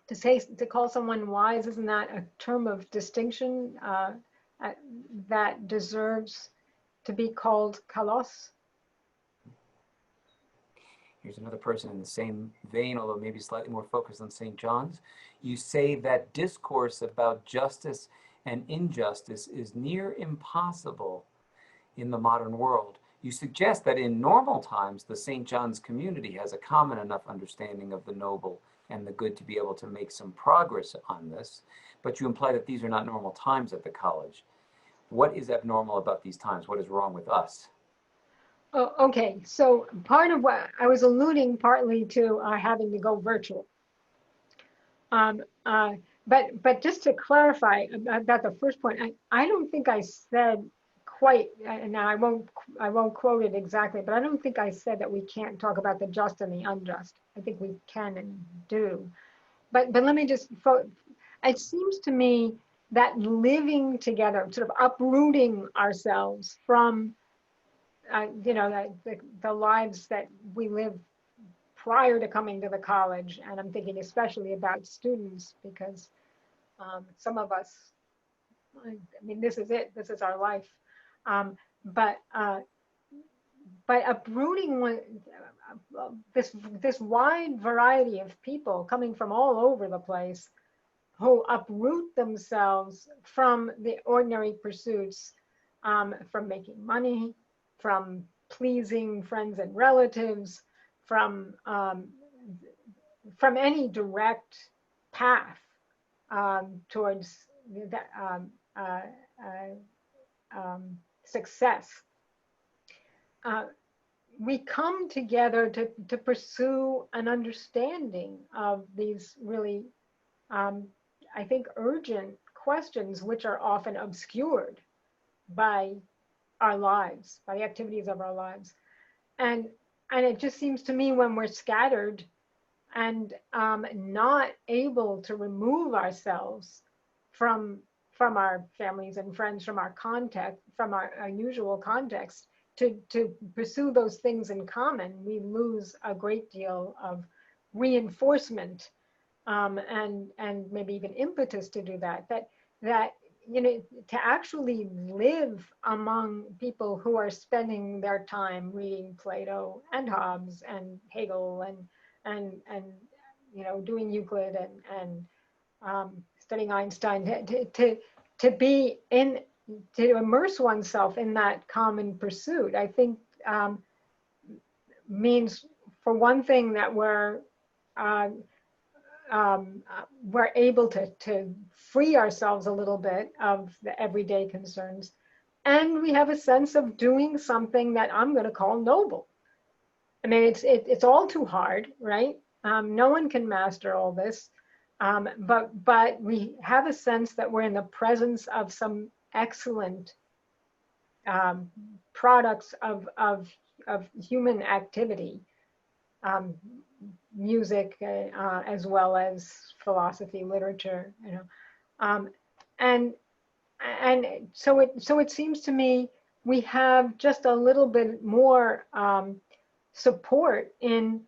to call someone wise, isn't that a term of distinction that deserves to be called kalos? Here's another person in the same vein, although maybe slightly more focused on St. John's. You say that discourse about justice and injustice is near impossible in the modern world. You suggest that in normal times, the St. John's community has a common enough understanding of the noble and the good to be able to make some progress on this, but you imply that these are not normal times at the college. What is abnormal about these times? What is wrong with us? Oh, okay, so part of what I was alluding partly to having to go virtual. But just to clarify about the first point, I don't think I said quite, and I won't quote it exactly, but I don't think I said that we can't talk about the just and the unjust. I think we can and do. But let me just, it seems to me that living together, sort of uprooting ourselves from, the lives that we live prior to coming to the college. And I'm thinking especially about students, because some of us, I mean, this is it, this is our life. Um, but uprooting this wide variety of people coming from all over the place, who uproot themselves from the ordinary pursuits, from making money, from pleasing friends and relatives, from any direct path towards that, success. We come together to pursue an understanding of these really, I think, urgent questions, which are often obscured by our lives, by the activities of our lives. And it just seems to me, when we're scattered and not able to remove ourselves from our families and friends, from our context, from our usual context, to pursue those things in common, we lose a great deal of reinforcement, and maybe even impetus to do that. That to actually live among people who are spending their time reading Plato and Hobbes and Hegel and doing Euclid and studying Einstein, to be in, to immerse oneself in that common pursuit, I think means, for one thing, that we're able to free ourselves a little bit of the everyday concerns, and we have a sense of doing something that I'm going to call noble. I mean, it's all too hard, right? No one can master all this, but we have a sense that we're in the presence of some excellent products of human activity, music, as well as philosophy, literature, and so it seems to me we have just a little bit more support in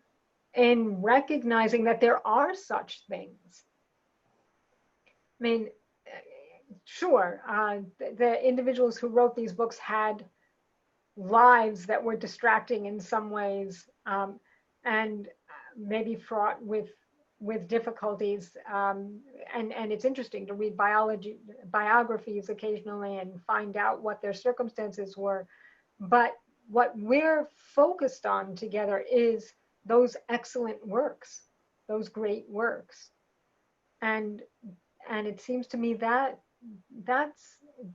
recognizing that there are such things. I mean, sure, the individuals who wrote these books had lives that were distracting in some ways, and maybe fraught with difficulties. And it's interesting to read biographies occasionally and find out what their circumstances were. But what we're focused on together is those excellent works, those great works. And it seems to me that that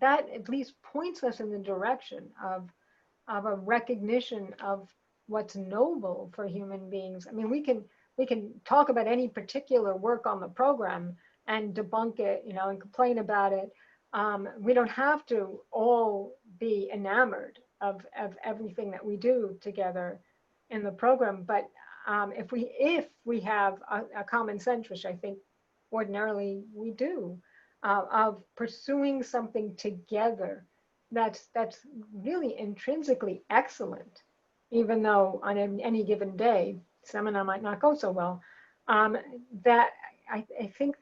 at least points us in the direction of a recognition of what's noble for human beings. I mean, we can talk about any particular work on the program and debunk it, and complain about it. We don't have to all be enamored of everything that we do together in the program. But if we have a common sense, which I think ordinarily we do, of pursuing something together that's really intrinsically excellent, even though on any given day seminar might not go so well, that I think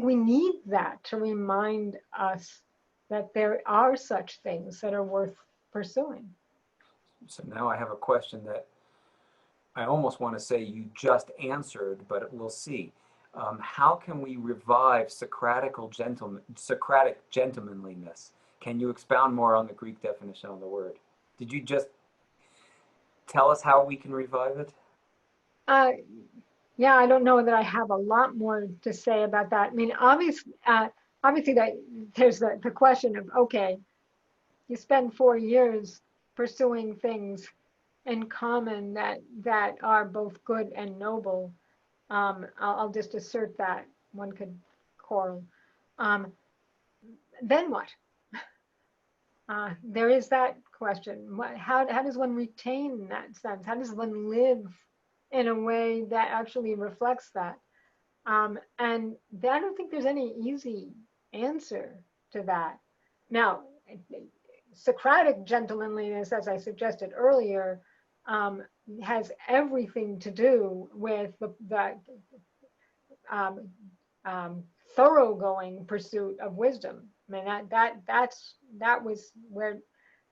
we need that to remind us that there are such things that are worth pursuing. So now I have a question that I almost want to say you just answered, but we'll see. How can we revive Socratic gentlemanliness? Can you expound more on the Greek definition of the word? Did you just tell us how we can revive it? Yeah, I don't know that I have a lot more to say about that. I mean, obviously that there's the question of, okay, you spend 4 years pursuing things in common that are both good and noble. I'll just assert that one could quarrel. Then what? There is that question. How does one retain that sense? How does one live in a way that actually reflects that? And I don't think there's any easy answer to that. Now, Socratic gentlemanliness, as I suggested earlier, has everything to do with the um, thoroughgoing pursuit of wisdom. I mean, that was where, I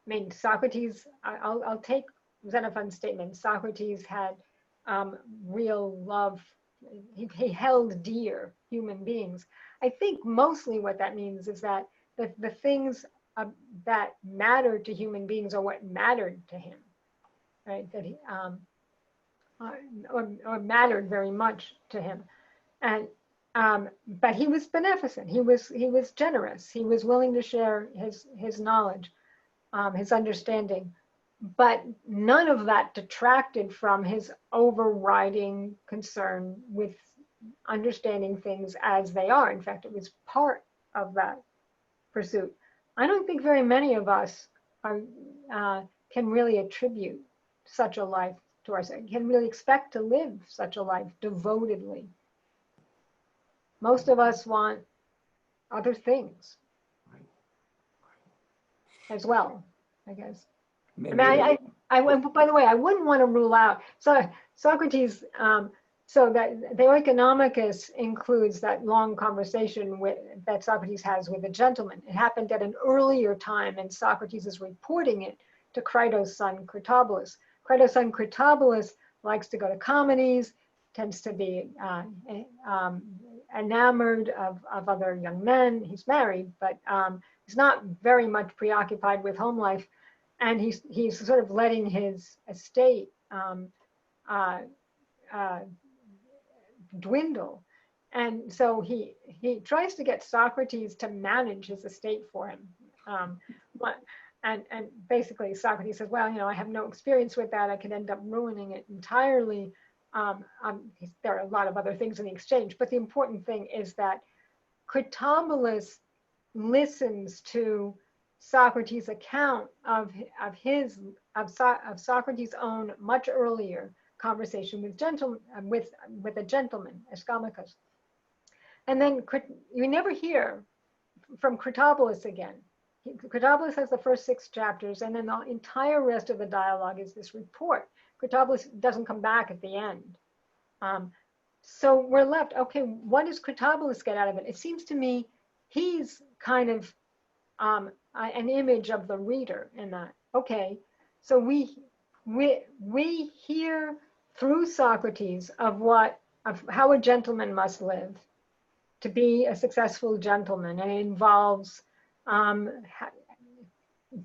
mean, Socrates, I'll take Xenophon's statement. Socrates had real love. He held dear human beings. I think mostly what that means is that the things that mattered to human beings are what mattered to him, right? That he or mattered very much to him. And but he was beneficent. He was generous. He was willing to share his knowledge, his understanding. But none of that detracted from his overriding concern with understanding things as they are. In fact, it was part of that pursuit. I don't think very many of us are, can really attribute such a life to ourselves, can really expect to live such a life devotedly. Most of us want other things as well, I guess. I mean, by the way, I wouldn't want to rule out. So Socrates, so that the Oikonomicus includes that long conversation that Socrates has with a gentleman. It happened at an earlier time, and Socrates is reporting it to Crito's son Critobulus. Crito's son Critobulus likes to go to comedies, tends to be enamored of other young men. He's married, but he's not very much preoccupied with home life. And he's sort of letting his estate dwindle. And so he tries to get Socrates to manage his estate for him. And basically Socrates says, well, you know, I have no experience with that. I could end up ruining it entirely. There are a lot of other things in the exchange, but the important thing is that Critobulus listens to Socrates' account of Socrates' own much earlier conversation with a gentleman, Ischomachus. And then you never hear from Critobulus again. Critobulus has the first 6 chapters, and then the entire rest of the dialogue is this report. Critobulus doesn't come back at the end. So we're left, okay, what does Critobulus get out of it? It seems to me he's kind of an image of the reader in that. Okay, so we hear through Socrates of how a gentleman must live to be a successful gentleman, and it involves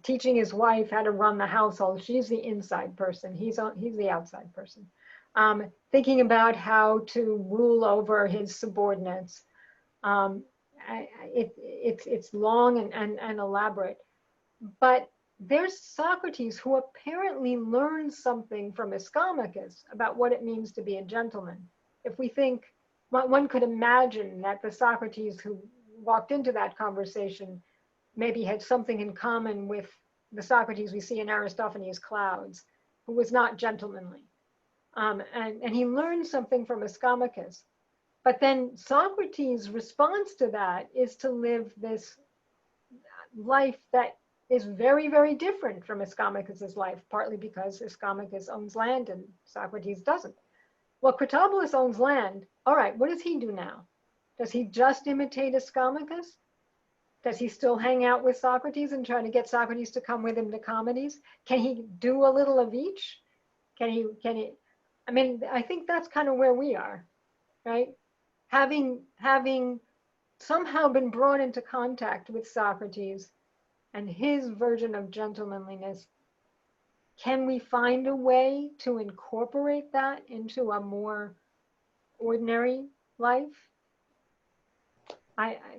teaching his wife how to run the household. She's the inside person. He's the outside person. Thinking about how to rule over his subordinates. It's long and elaborate, but there's Socrates who apparently learned something from Ischomachus about what it means to be a gentleman. If we think, one could imagine that the Socrates who walked into that conversation maybe had something in common with the Socrates we see in Aristophanes' Clouds, who was not gentlemanly. And he learned something from Ischomachus. But then Socrates' response to that is to live this life that is very, very different from Ischomachus' life, partly because Ischomachus owns land and Socrates doesn't. Well, Critobulus owns land. All right, what does he do now? Does he just imitate Ischomachus? Does he still hang out with Socrates and try to get Socrates to come with him to comedies? Can he do a little of each? Can he, I mean, I think that's kind of where we are, right? Having somehow been brought into contact with Socrates and his version of gentlemanliness, can we find a way to incorporate that into a more ordinary life?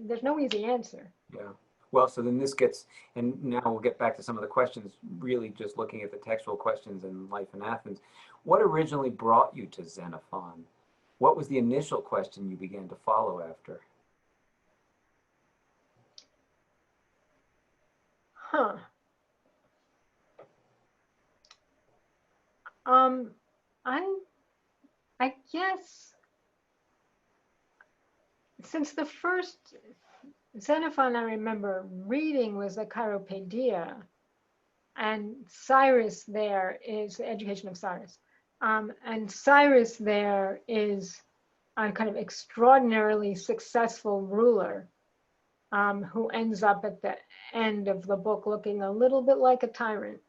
There's no easy answer. Yeah. Well, so then this gets, and now we'll get back to some of the questions, really just looking at the textual questions in life in Athens. What originally brought you to Xenophon? What was the initial question you began to follow after? I guess since the first Xenophon I remember reading was the Chiropedia, and Cyrus there is the education of Cyrus. And Cyrus there is a kind of extraordinarily successful ruler who ends up at the end of the book looking a little bit like a tyrant.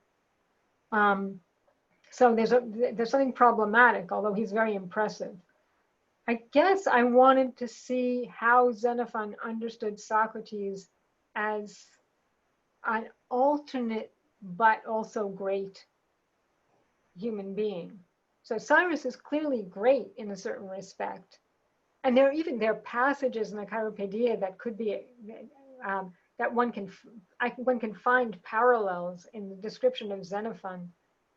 So there's something problematic, although he's very impressive. I guess I wanted to see how Xenophon understood Socrates as an alternate but also great human being. So Cyrus is clearly great in a certain respect. And there are passages in the Chiropedia that could be, that one can find parallels in the description of Xenophon.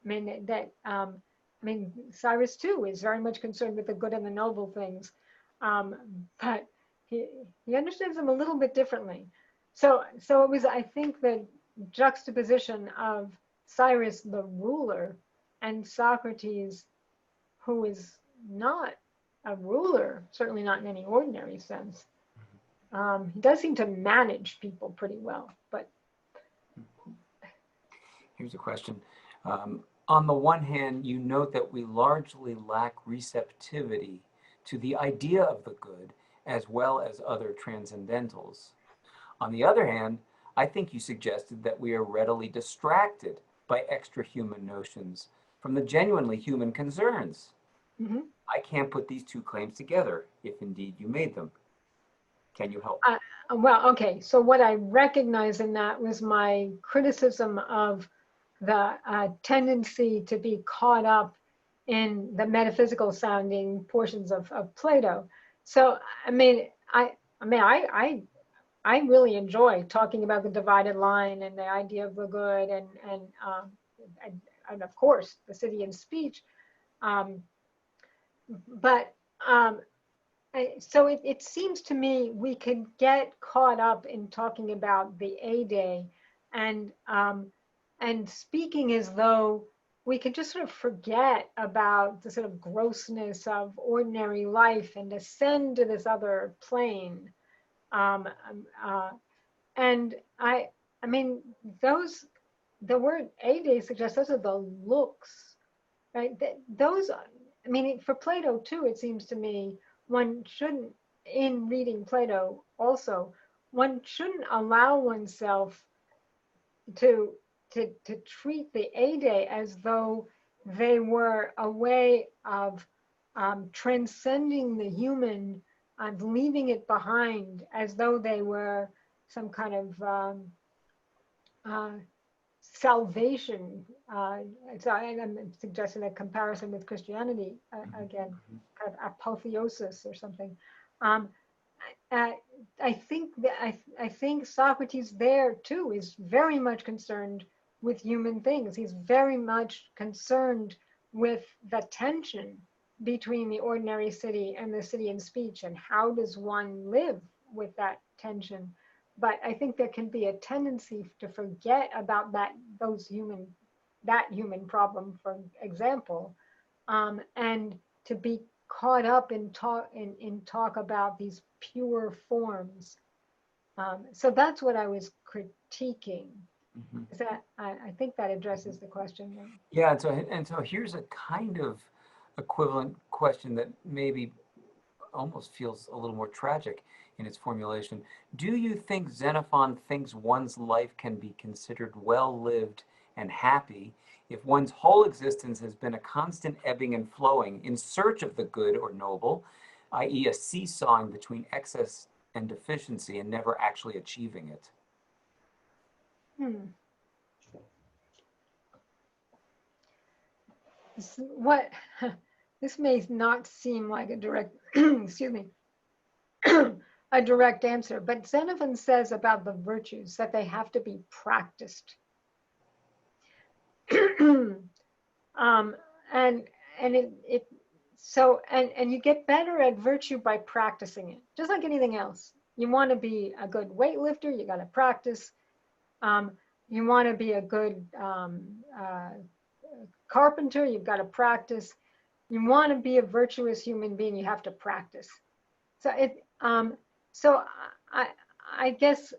I mean, Cyrus too is very much concerned with the good and the noble things, but he understands them a little bit differently. So it was, I think, the juxtaposition of Cyrus the ruler and Socrates, who is not a ruler, certainly not in any ordinary sense. He does seem to manage people pretty well, but. Here's a question. On the one hand, you note that we largely lack receptivity to the idea of the good as well as other transcendentals. On the other hand, I think you suggested that we are readily distracted by extra-human notions from the genuinely human concerns. Mm-hmm. I can't put these two claims together, if indeed you made them. Can you help? Well, okay, so what I recognized in that was my criticism of the tendency to be caught up in the metaphysical sounding portions of Plato. So, I really enjoy talking about the divided line and the idea of the good and of course the city and speech. So it seems to me we could get caught up in talking about the A-Day and speaking as though we could just sort of forget about the sort of grossness of ordinary life and ascend to this other plane. And I mean, the word A-Day suggests those are the looks, right? Those, I mean, for Plato too, it seems to me, one shouldn't, in reading Plato also, one shouldn't allow oneself to treat the A-Day as though they were a way of transcending the human and leaving it behind, as though they were some kind of salvation. So I'm suggesting a comparison with Christianity again, kind of apotheosis or something. I think Socrates there too is very much concerned with human things. He's very much concerned with the tension between the ordinary city and the city in speech, and how does one live with that tension. But I think there can be a tendency to forget about that human problem, for example, and to be caught up in talk about these pure forms. So that's what I was critiquing. Mm-hmm. Is that I think that addresses the question. Yeah, and so here's a kind of equivalent question that maybe almost feels a little more tragic in its formulation. Do you think Xenophon thinks one's life can be considered well-lived and happy if one's whole existence has been a constant ebbing and flowing in search of the good or noble, i.e. a seesawing between excess and deficiency and never actually achieving it? This may not seem like a direct, excuse me, a direct answer, but Xenophon says about the virtues that they have to be practiced. And you get better at virtue by practicing it, just like anything else. You want to be a good weightlifter, you got to practice. You want to be a good carpenter, you've got to practice. You want to be a virtuous human being, you have to practice. So So I guess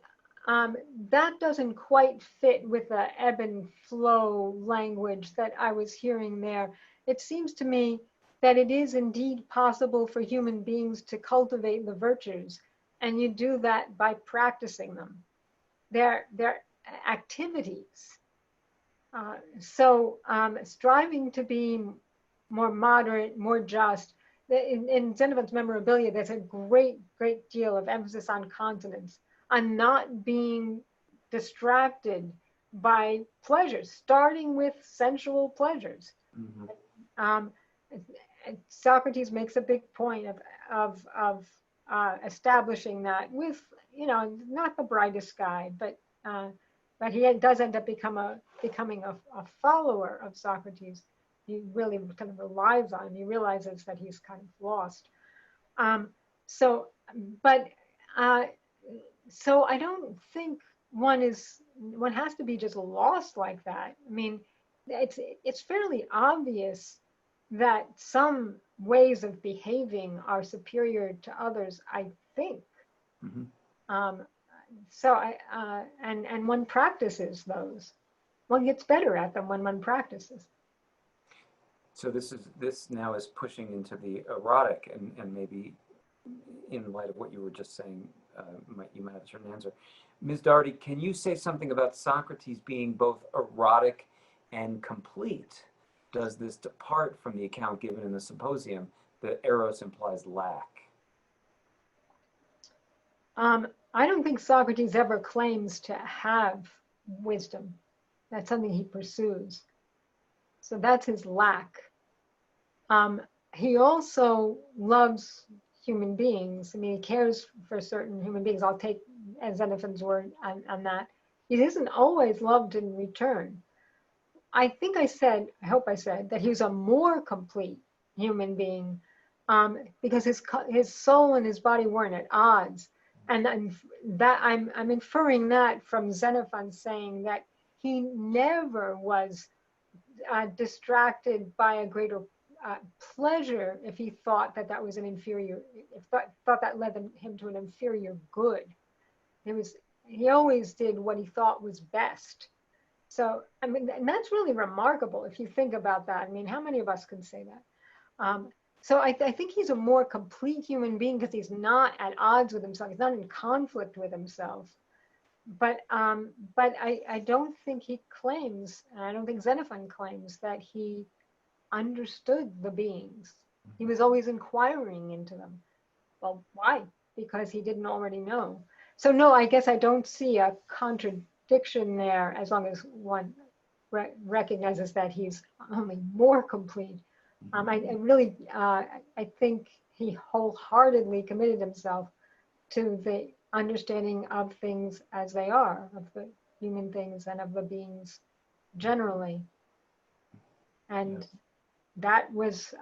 that doesn't quite fit with the ebb and flow language that I was hearing there. It seems to me that it is indeed possible for human beings to cultivate the virtues, and you do that by practicing them. They're activities. So striving to be more moderate, more just. In Xenophon's memorabilia, there's a great deal of emphasis on continence, on not being distracted by pleasures, starting with sensual pleasures. Mm-hmm. Socrates makes a big point of establishing that with, not the brightest guy, but he does end up becoming a follower of Socrates. He really kind of relies on him. He realizes that he's kind of lost. So I don't think one has to be just lost like that. I mean, it's fairly obvious that some ways of behaving are superior to others, I think. Mm-hmm. And one practices those. One gets better at them when one practices. So this now is pushing into the erotic, and maybe in light of what you were just saying, you might have a certain answer. Ms. Dougherty, can you say something about Socrates being both erotic and complete? Does this depart from the account given in the symposium that eros implies lack? I don't think Socrates ever claims to have wisdom. That's something he pursues. So that's his lack. He also loves human beings. I mean, he cares for certain human beings. I'll take Xenophon's word on that. He isn't always loved in return. I hope I said that he was a more complete human being because his soul and his body weren't at odds. And I'm inferring that from Xenophon saying that he never was distracted by a greater pleasure if he thought that was an inferior, thought that led him to an inferior good. He always did what he thought was best. So, I mean, and that's really remarkable if you think about that. I mean, how many of us can say that? So I think he's a more complete human being because he's not at odds with himself. He's not in conflict with himself. But I don't think he claims, and I don't think Xenophon claims that he understood the beings. He was always inquiring into them. Well, why? Because he didn't already know. So no, I guess I don't see a contradiction there as long as one recognizes that he's only more complete. I think he wholeheartedly committed himself to the understanding of things as they are, of the human things and of the beings generally. And that was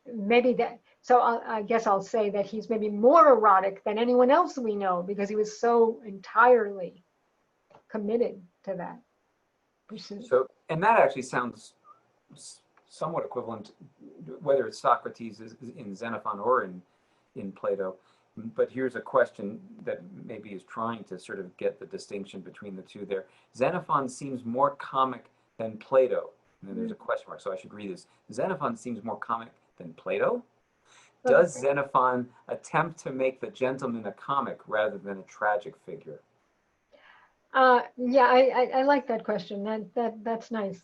maybe that. So I guess I'll say that he's maybe more erotic than anyone else we know because he was so entirely committed to that pursuit. So, and that actually sounds somewhat equivalent, whether it's Socrates in Xenophon or in Plato. But here's a question that maybe is trying to sort of get the distinction between the two there. Xenophon seems more comic than Plato. And then there's a question mark, so I should read this. Xenophon seems more comic than Plato? Does Xenophon attempt to make the gentleman a comic rather than a tragic figure? Yeah, I like that question. That's nice.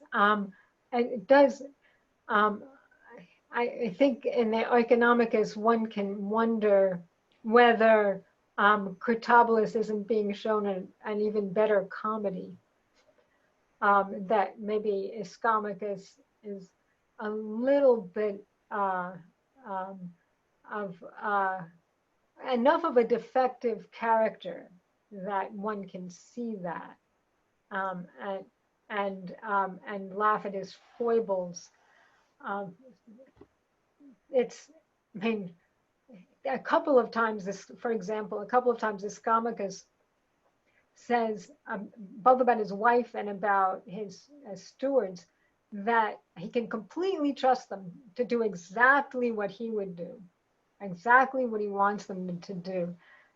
It does. I think in the Oikonomicus, one can wonder whether Critobulus isn't being shown an even better comedy. That maybe Ischomachus is a little bit of enough of a defective character that one can see that and laugh at his foibles. I mean, a couple of times Ischomachus says both about his wife and about his stewards that he can completely trust them to do exactly what he would do. exactly what he wants them to do.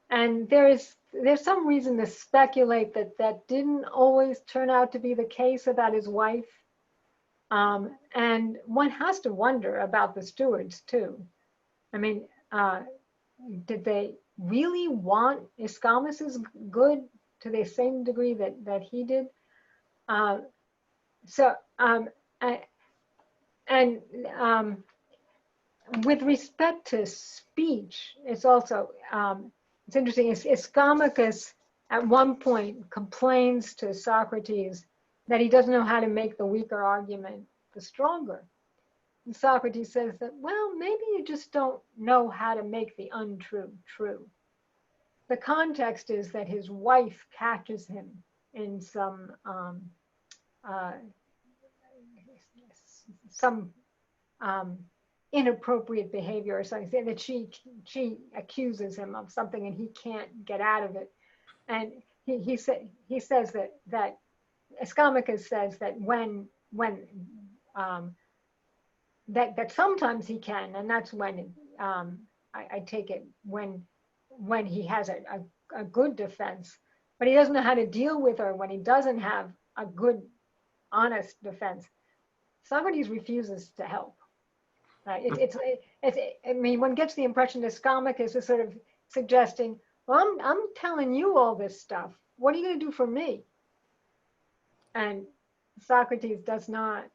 And there's some reason to speculate that that didn't always turn out to be the case about his wife. And one has to wonder about the stewards too. I mean, did they really want Ischamos's good to the same degree that he did? So, and with respect to speech, it's also it's interesting. Ischomachus at one point complains to Socrates that he doesn't know how to make the weaker argument the stronger. And Socrates says that, well, maybe you just don't know how to make the untrue true. The context is that his wife catches him in some inappropriate behavior or something, that she accuses him of something and he can't get out of it. And he says that Ischomachus says that when that sometimes he can, and that's when I take it when he has a good defense, but he doesn't know how to deal with her when he doesn't have a good, honest defense. Socrates refuses to help. I mean, one gets the impression that Ischomachus is sort of suggesting, well, I'm telling you all this stuff. What are you going to do for me? And Socrates does not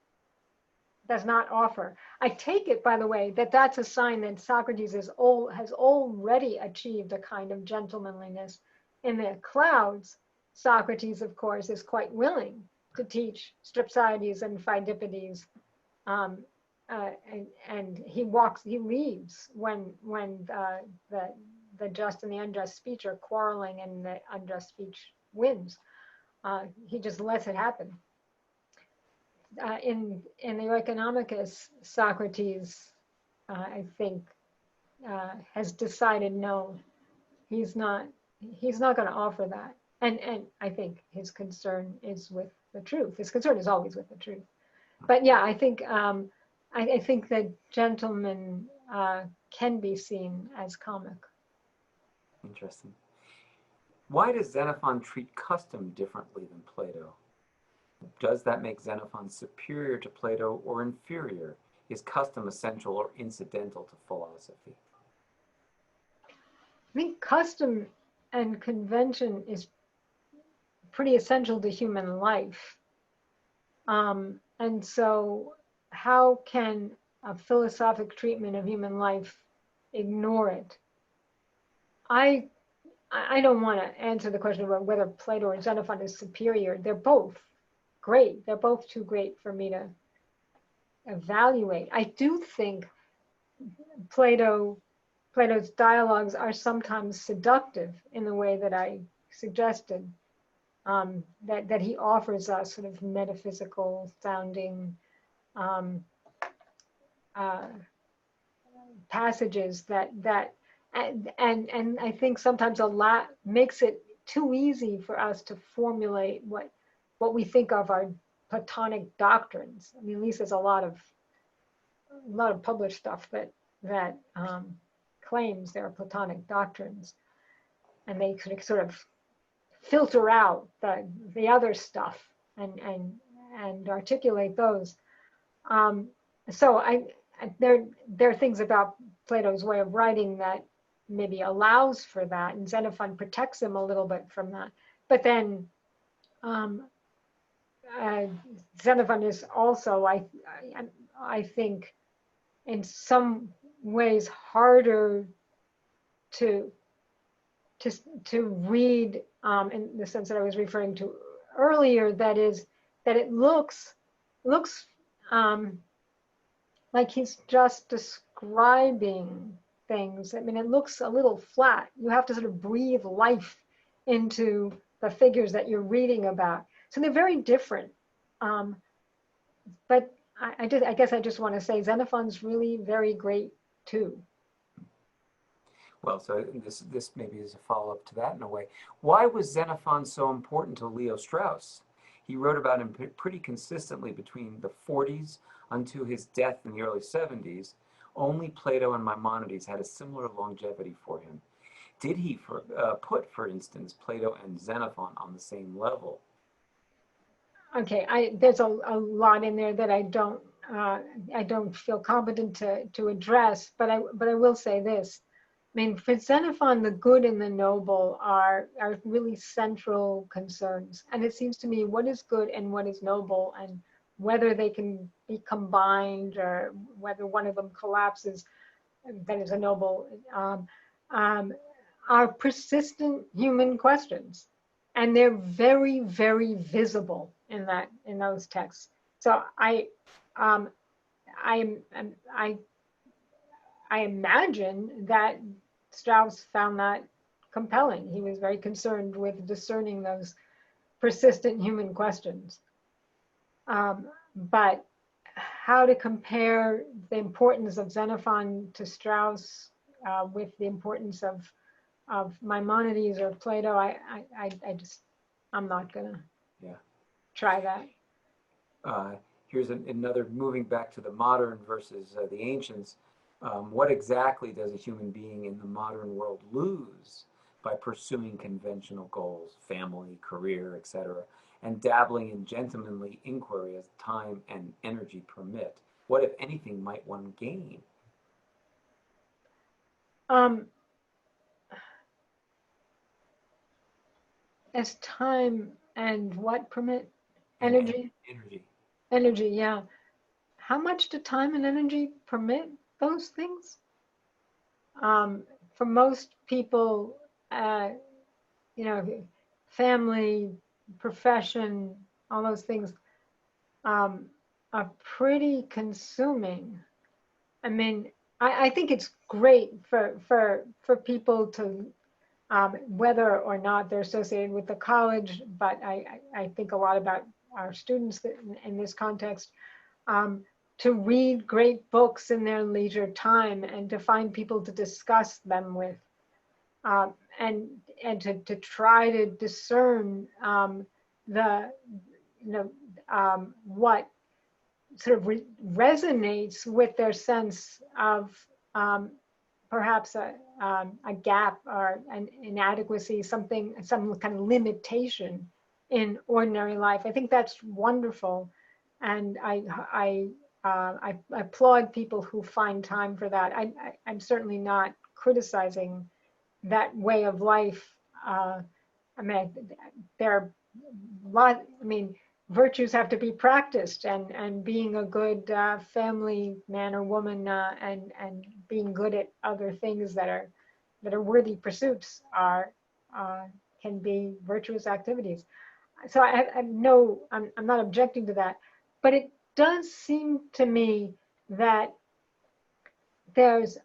offer. I take it, by the way, that that's a sign that Socrates has already achieved a kind of gentlemanliness. In the clouds, Socrates, of course, is quite willing to teach Strepsiades and Pheidippides, and he leaves when the just and the unjust speech are quarreling and the unjust speech wins. He just lets it happen. In the Economicus, Socrates, I think, has decided no, he's not going to offer that. And I think his concern is with the truth. His concern is always with the truth. But yeah, I think that gentlemen can be seen as comic. Interesting. Why does Xenophon treat custom differently than Plato? Does that make Xenophon superior to Plato or inferior? Is custom essential or incidental to philosophy? I think custom and convention is pretty essential to human life. And so how can a philosophic treatment of human life ignore it? I don't want to answer the question about whether Plato or Xenophon is superior. They're both great. They're both too great for me to evaluate. I do think Plato's dialogues are sometimes seductive in the way that I suggested, that he offers us sort of metaphysical sounding passages that and I think sometimes a lot makes it too easy for us to formulate what we think of our Platonic doctrines. I mean, at least there's a lot of published stuff that claims there are Platonic doctrines, and they sort of filter out the other stuff and articulate those. So there are things about Plato's way of writing that maybe allows for that, and Xenophon protects him a little bit from that. But then Xenophon is also, I think, in some ways harder to read, in the sense that I was referring to earlier. That is, that it looks like he's just describing things. I mean, it looks a little flat. You have to sort of breathe life into the figures that you're reading about. So they're very different. But I guess I just want to say Xenophon's really very great too. Well, so this maybe is a follow-up to that in a way. Why was Xenophon so important to Leo Strauss? He wrote about him pretty consistently between the 40s until his death in the early 70s, Only Plato and Maimonides had a similar longevity for him. Did he put, for instance, Plato and Xenophon on the same level? Okay, there's a lot in there that I don't feel competent to address, but I will say this. I mean, for Xenophon, the good and the noble are really central concerns. And it seems to me what is good and what is noble, and whether they can be combined or whether one of them collapses, that is a noble, are persistent human questions. And they're very, very visible in those texts. So um, I, I, I imagine that Strauss found that compelling. He was very concerned with discerning those persistent human questions. But how to compare the importance of Xenophon to Strauss with the importance of Maimonides or Plato, I'm not gonna try that. Here's another, moving back to the modern versus the ancients. What exactly does a human being in the modern world lose by pursuing conventional goals, family, career, etc., and dabbling in gentlemanly inquiry as time and energy permit? What, if anything, might one gain? As time and what permit? And Energy? Energy. Energy, yeah. How much do time and energy permit those things? For most people, family, profession, all those things are pretty consuming. I mean, I think it's great for people to, whether or not they're associated with the college, but I think a lot about our students in this context, to read great books in their leisure time and to find people to discuss them with, and to try to discern what sort of resonates with their sense of perhaps a gap or an inadequacy, some kind of limitation in ordinary life. I think that's wonderful, and I applaud people who find time for that. I'm certainly not criticizing that way of life. I mean, there are a lot. I mean, virtues have to be practiced, and being a good family man or woman, and being good at other things that are worthy pursuits can be virtuous activities. So I'm not objecting to that, but it does seem to me that there's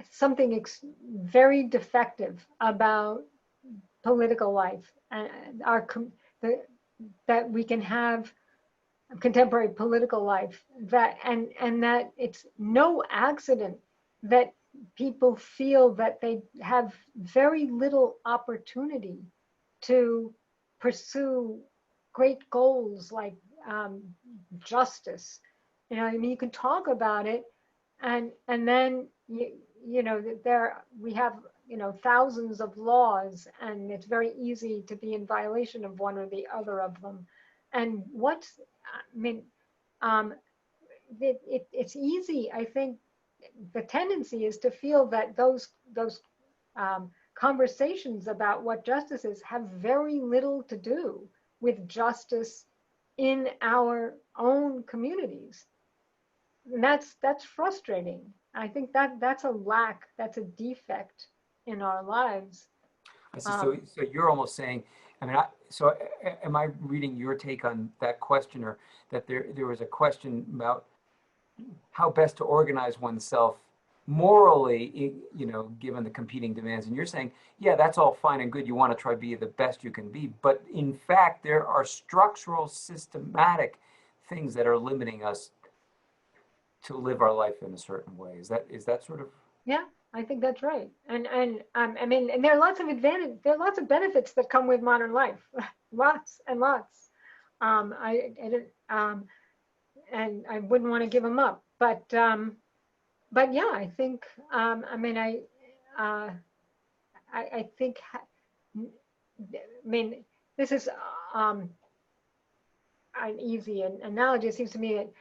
something very defective about political life, and that we can have contemporary political life, and that it's no accident that people feel that they have very little opportunity to pursue great goals like justice. I mean, you can talk about it, and then we have thousands of laws, and it's very easy to be in violation of one or the other of them. And it's easy. I think the tendency is to feel that those conversations about what justice is have very little to do with justice in our own communities. And that's frustrating. I think that's a lack, that's a defect in our lives. I see. So you're almost saying, I mean, am I reading your take on that question, or that there was a question about how best to organize oneself morally, given the competing demands? And you're saying, yeah, that's all fine and good. You want to try to be the best you can be. But in fact, there are structural, systematic things that are limiting us to live our life in a certain way. Is that sort of? Yeah, I think that's right. And I mean, and there are lots of benefits that come with modern life, lots and lots. And I wouldn't want to give them up, but but yeah, I think, I think, this is an easy analogy. It seems to me that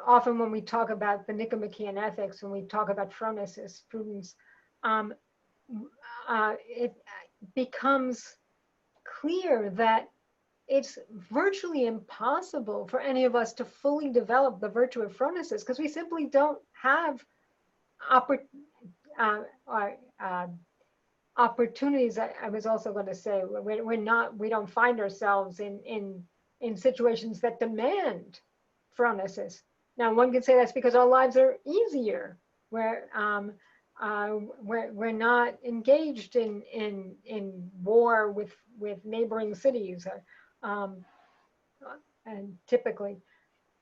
often when we talk about the Nicomachean ethics, when we talk about phronesis, prudence, um, it becomes clear that it's virtually impossible for any of us to fully develop the virtue of phronesis because we simply don't have opportunities. I was also going to say we don't find ourselves in situations that demand phronesis. Now, one could say that's because our lives are easier, where we're not engaged in war with neighboring cities, um, and typically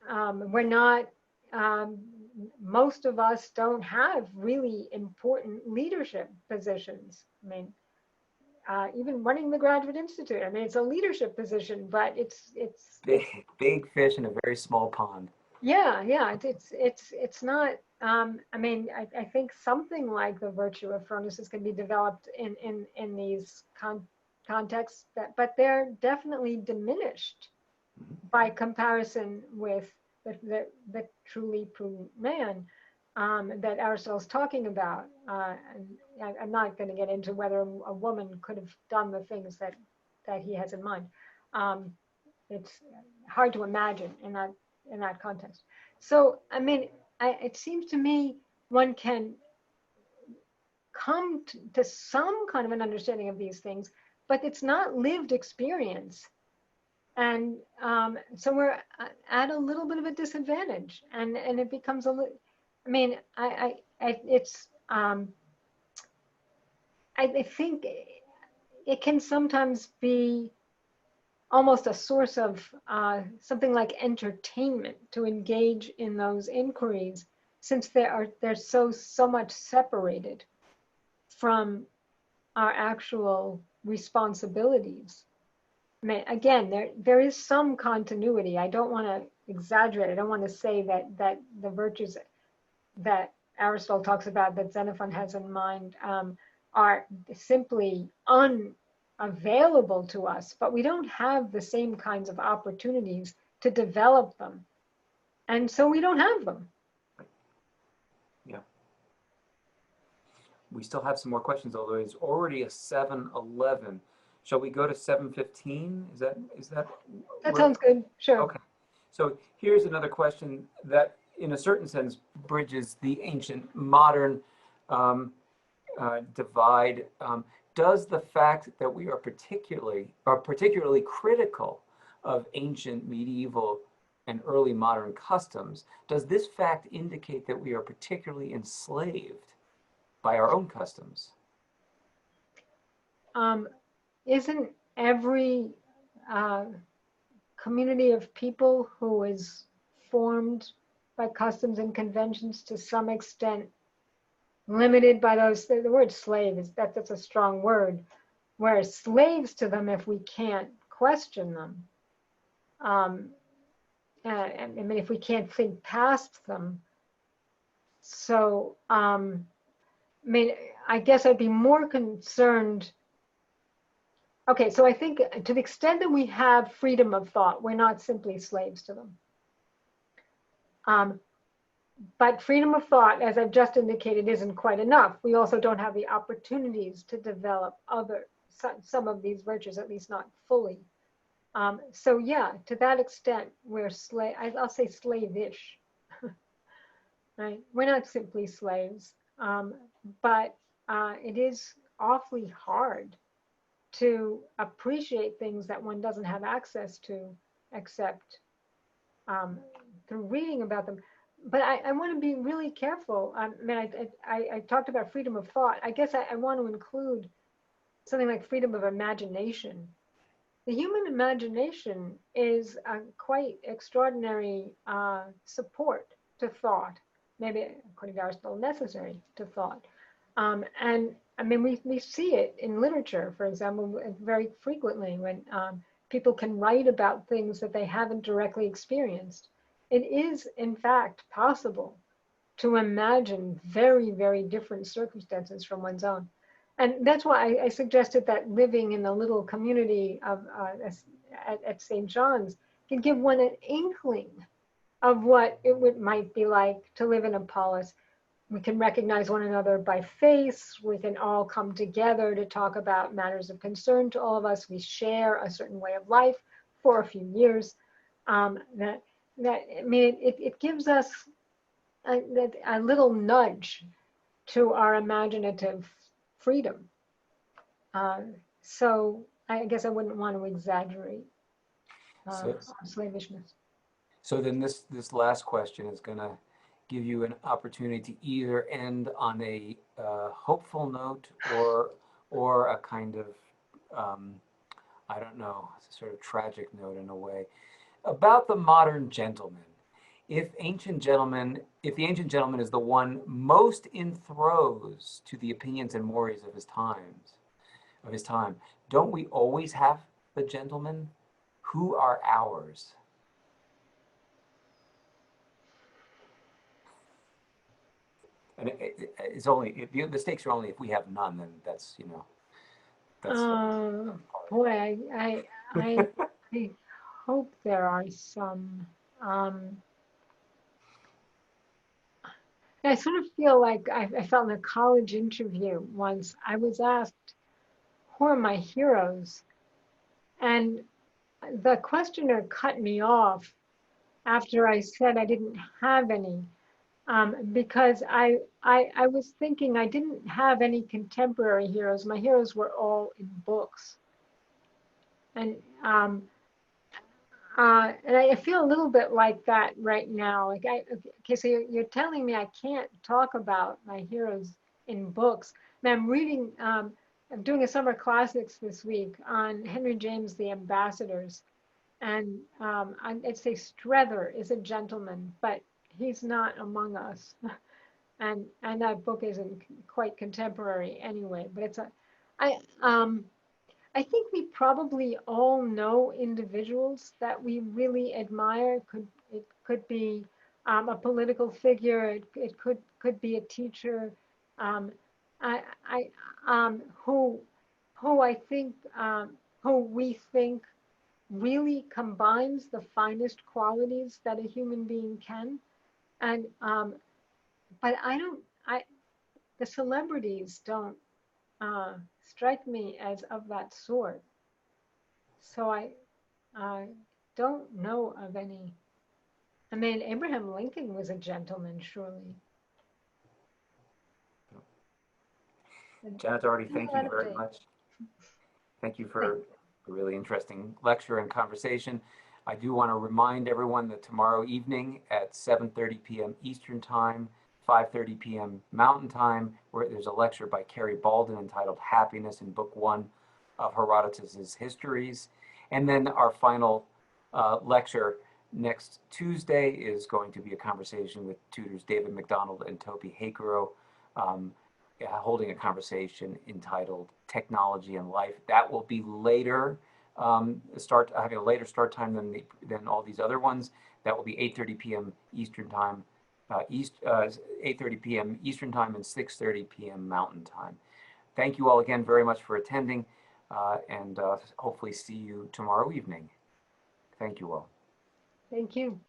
we're not. Most of us don't have really important leadership positions. I mean, even running the Graduate Institute. I mean, it's a leadership position, but it's Big fish in a very small pond. yeah, it's not. I think something like the virtue of phronesis can be developed in these contexts, but they're definitely diminished by comparison with the truly prudent man that Aristotle's talking about. And I'm not going to get into whether a woman could have done the things that he has in mind. It's hard to imagine in that context. So, it seems to me one can come to some kind of an understanding of these things, but it's not lived experience. And so we're at a little bit of a disadvantage, and it becomes a little. I think it can sometimes be almost a source of something like entertainment to engage in those inquiries, since they're so much separated from our actual responsibilities. I mean, again, there is some continuity. I don't want to exaggerate. I don't want to say that the virtues that Aristotle talks about, that Xenophon has in mind, are simply unavailable to us, but we don't have the same kinds of opportunities to develop them. And so we don't have them. Yeah. We still have some more questions, although it's already a 7:11. Shall we go to 7:15? Is that That sounds good. Sure. Okay. So here's another question that, in a certain sense, bridges the ancient modern divide. Does the fact that we are particularly critical of ancient, medieval, and early modern customs, does this fact indicate that we are particularly enslaved by our own customs? Isn't every community of people who is formed by customs and conventions to some extent limited by those? The word slave is that's a strong word. We're slaves to them if we can't question them. If we can't think past them. So, I guess I'd be more concerned. Okay, so I think to the extent that we have freedom of thought, we're not simply slaves to them. But freedom of thought, as I've just indicated, isn't quite enough. We also don't have the opportunities to develop some of these virtues, at least not fully. So yeah, to that extent, we're I'll say slavish. Right? We're not simply slaves, but it is awfully hard to appreciate things that one doesn't have access to except through reading about them. But I want to be really careful. I talked about freedom of thought. I guess I want to include something like freedom of imagination. The human imagination is a quite extraordinary support to thought, maybe according to Aristotle, necessary to thought. And we see it in literature, for example, very frequently when people can write about things that they haven't directly experienced. It is, in fact, possible to imagine very, very different circumstances from one's own. And that's why I suggested that living in a little community of at St. John's can give one an inkling of what might be like to live in a polis. We can recognize one another by face. We can all come together to talk about matters of concern to all of us. We share a certain way of life for a few years. It gives us a little nudge to our imaginative freedom. So I guess I wouldn't want to exaggerate slavishness. So then this last question is going to give you an opportunity to either end on a hopeful note or a kind of, I don't know, sort of tragic note in a way, about the modern gentleman. If the ancient gentleman is the one most enthroned to the opinions and mores of his time, don't we always have the gentlemen? Who are ours? And it's only, the stakes are only if we have none, then that's, you know. Boy, I hope there are some. I sort of feel like I felt in a college interview once. I was asked, who are my heroes? And the questioner cut me off after I said I didn't have any, because I was thinking I didn't have any contemporary heroes. My heroes were all in books. And I feel a little bit like that right now. Like okay, so you're telling me I can't talk about my heroes in books. And I'm reading, I'm doing a summer classics this week on Henry James, The Ambassadors. And I'd say Strether is a gentleman, but he's not among us. And that book isn't quite contemporary anyway, but it's I think we probably all know individuals that we really admire. It could be a political figure. It could be a teacher. Who I think who we think really combines the finest qualities that a human being can. And but the celebrities don't strike me as of that sort. So I don't know of any. I mean, Abraham Lincoln was a gentleman, surely. Janet Dougherty, thank you very much. Thank you for a really interesting lecture and conversation. I do want to remind everyone that tomorrow evening at 7:30 p.m. Eastern Time, 5:30 p.m. Mountain Time, where there's a lecture by Carrie Baldwin entitled Happiness in Book 1 of Herodotus's Histories. And then our final lecture next Tuesday is going to be a conversation with tutors David McDonald and Topi Hakuro, holding a conversation entitled Technology and Life. That will be later, having a later start time than all these other ones. That will be 8:30 p.m. Eastern Time. 8:30 p.m. Eastern Time and 6:30 p.m. Mountain Time. Thank you all again very much for attending, and hopefully see you tomorrow evening. Thank you all. Thank you.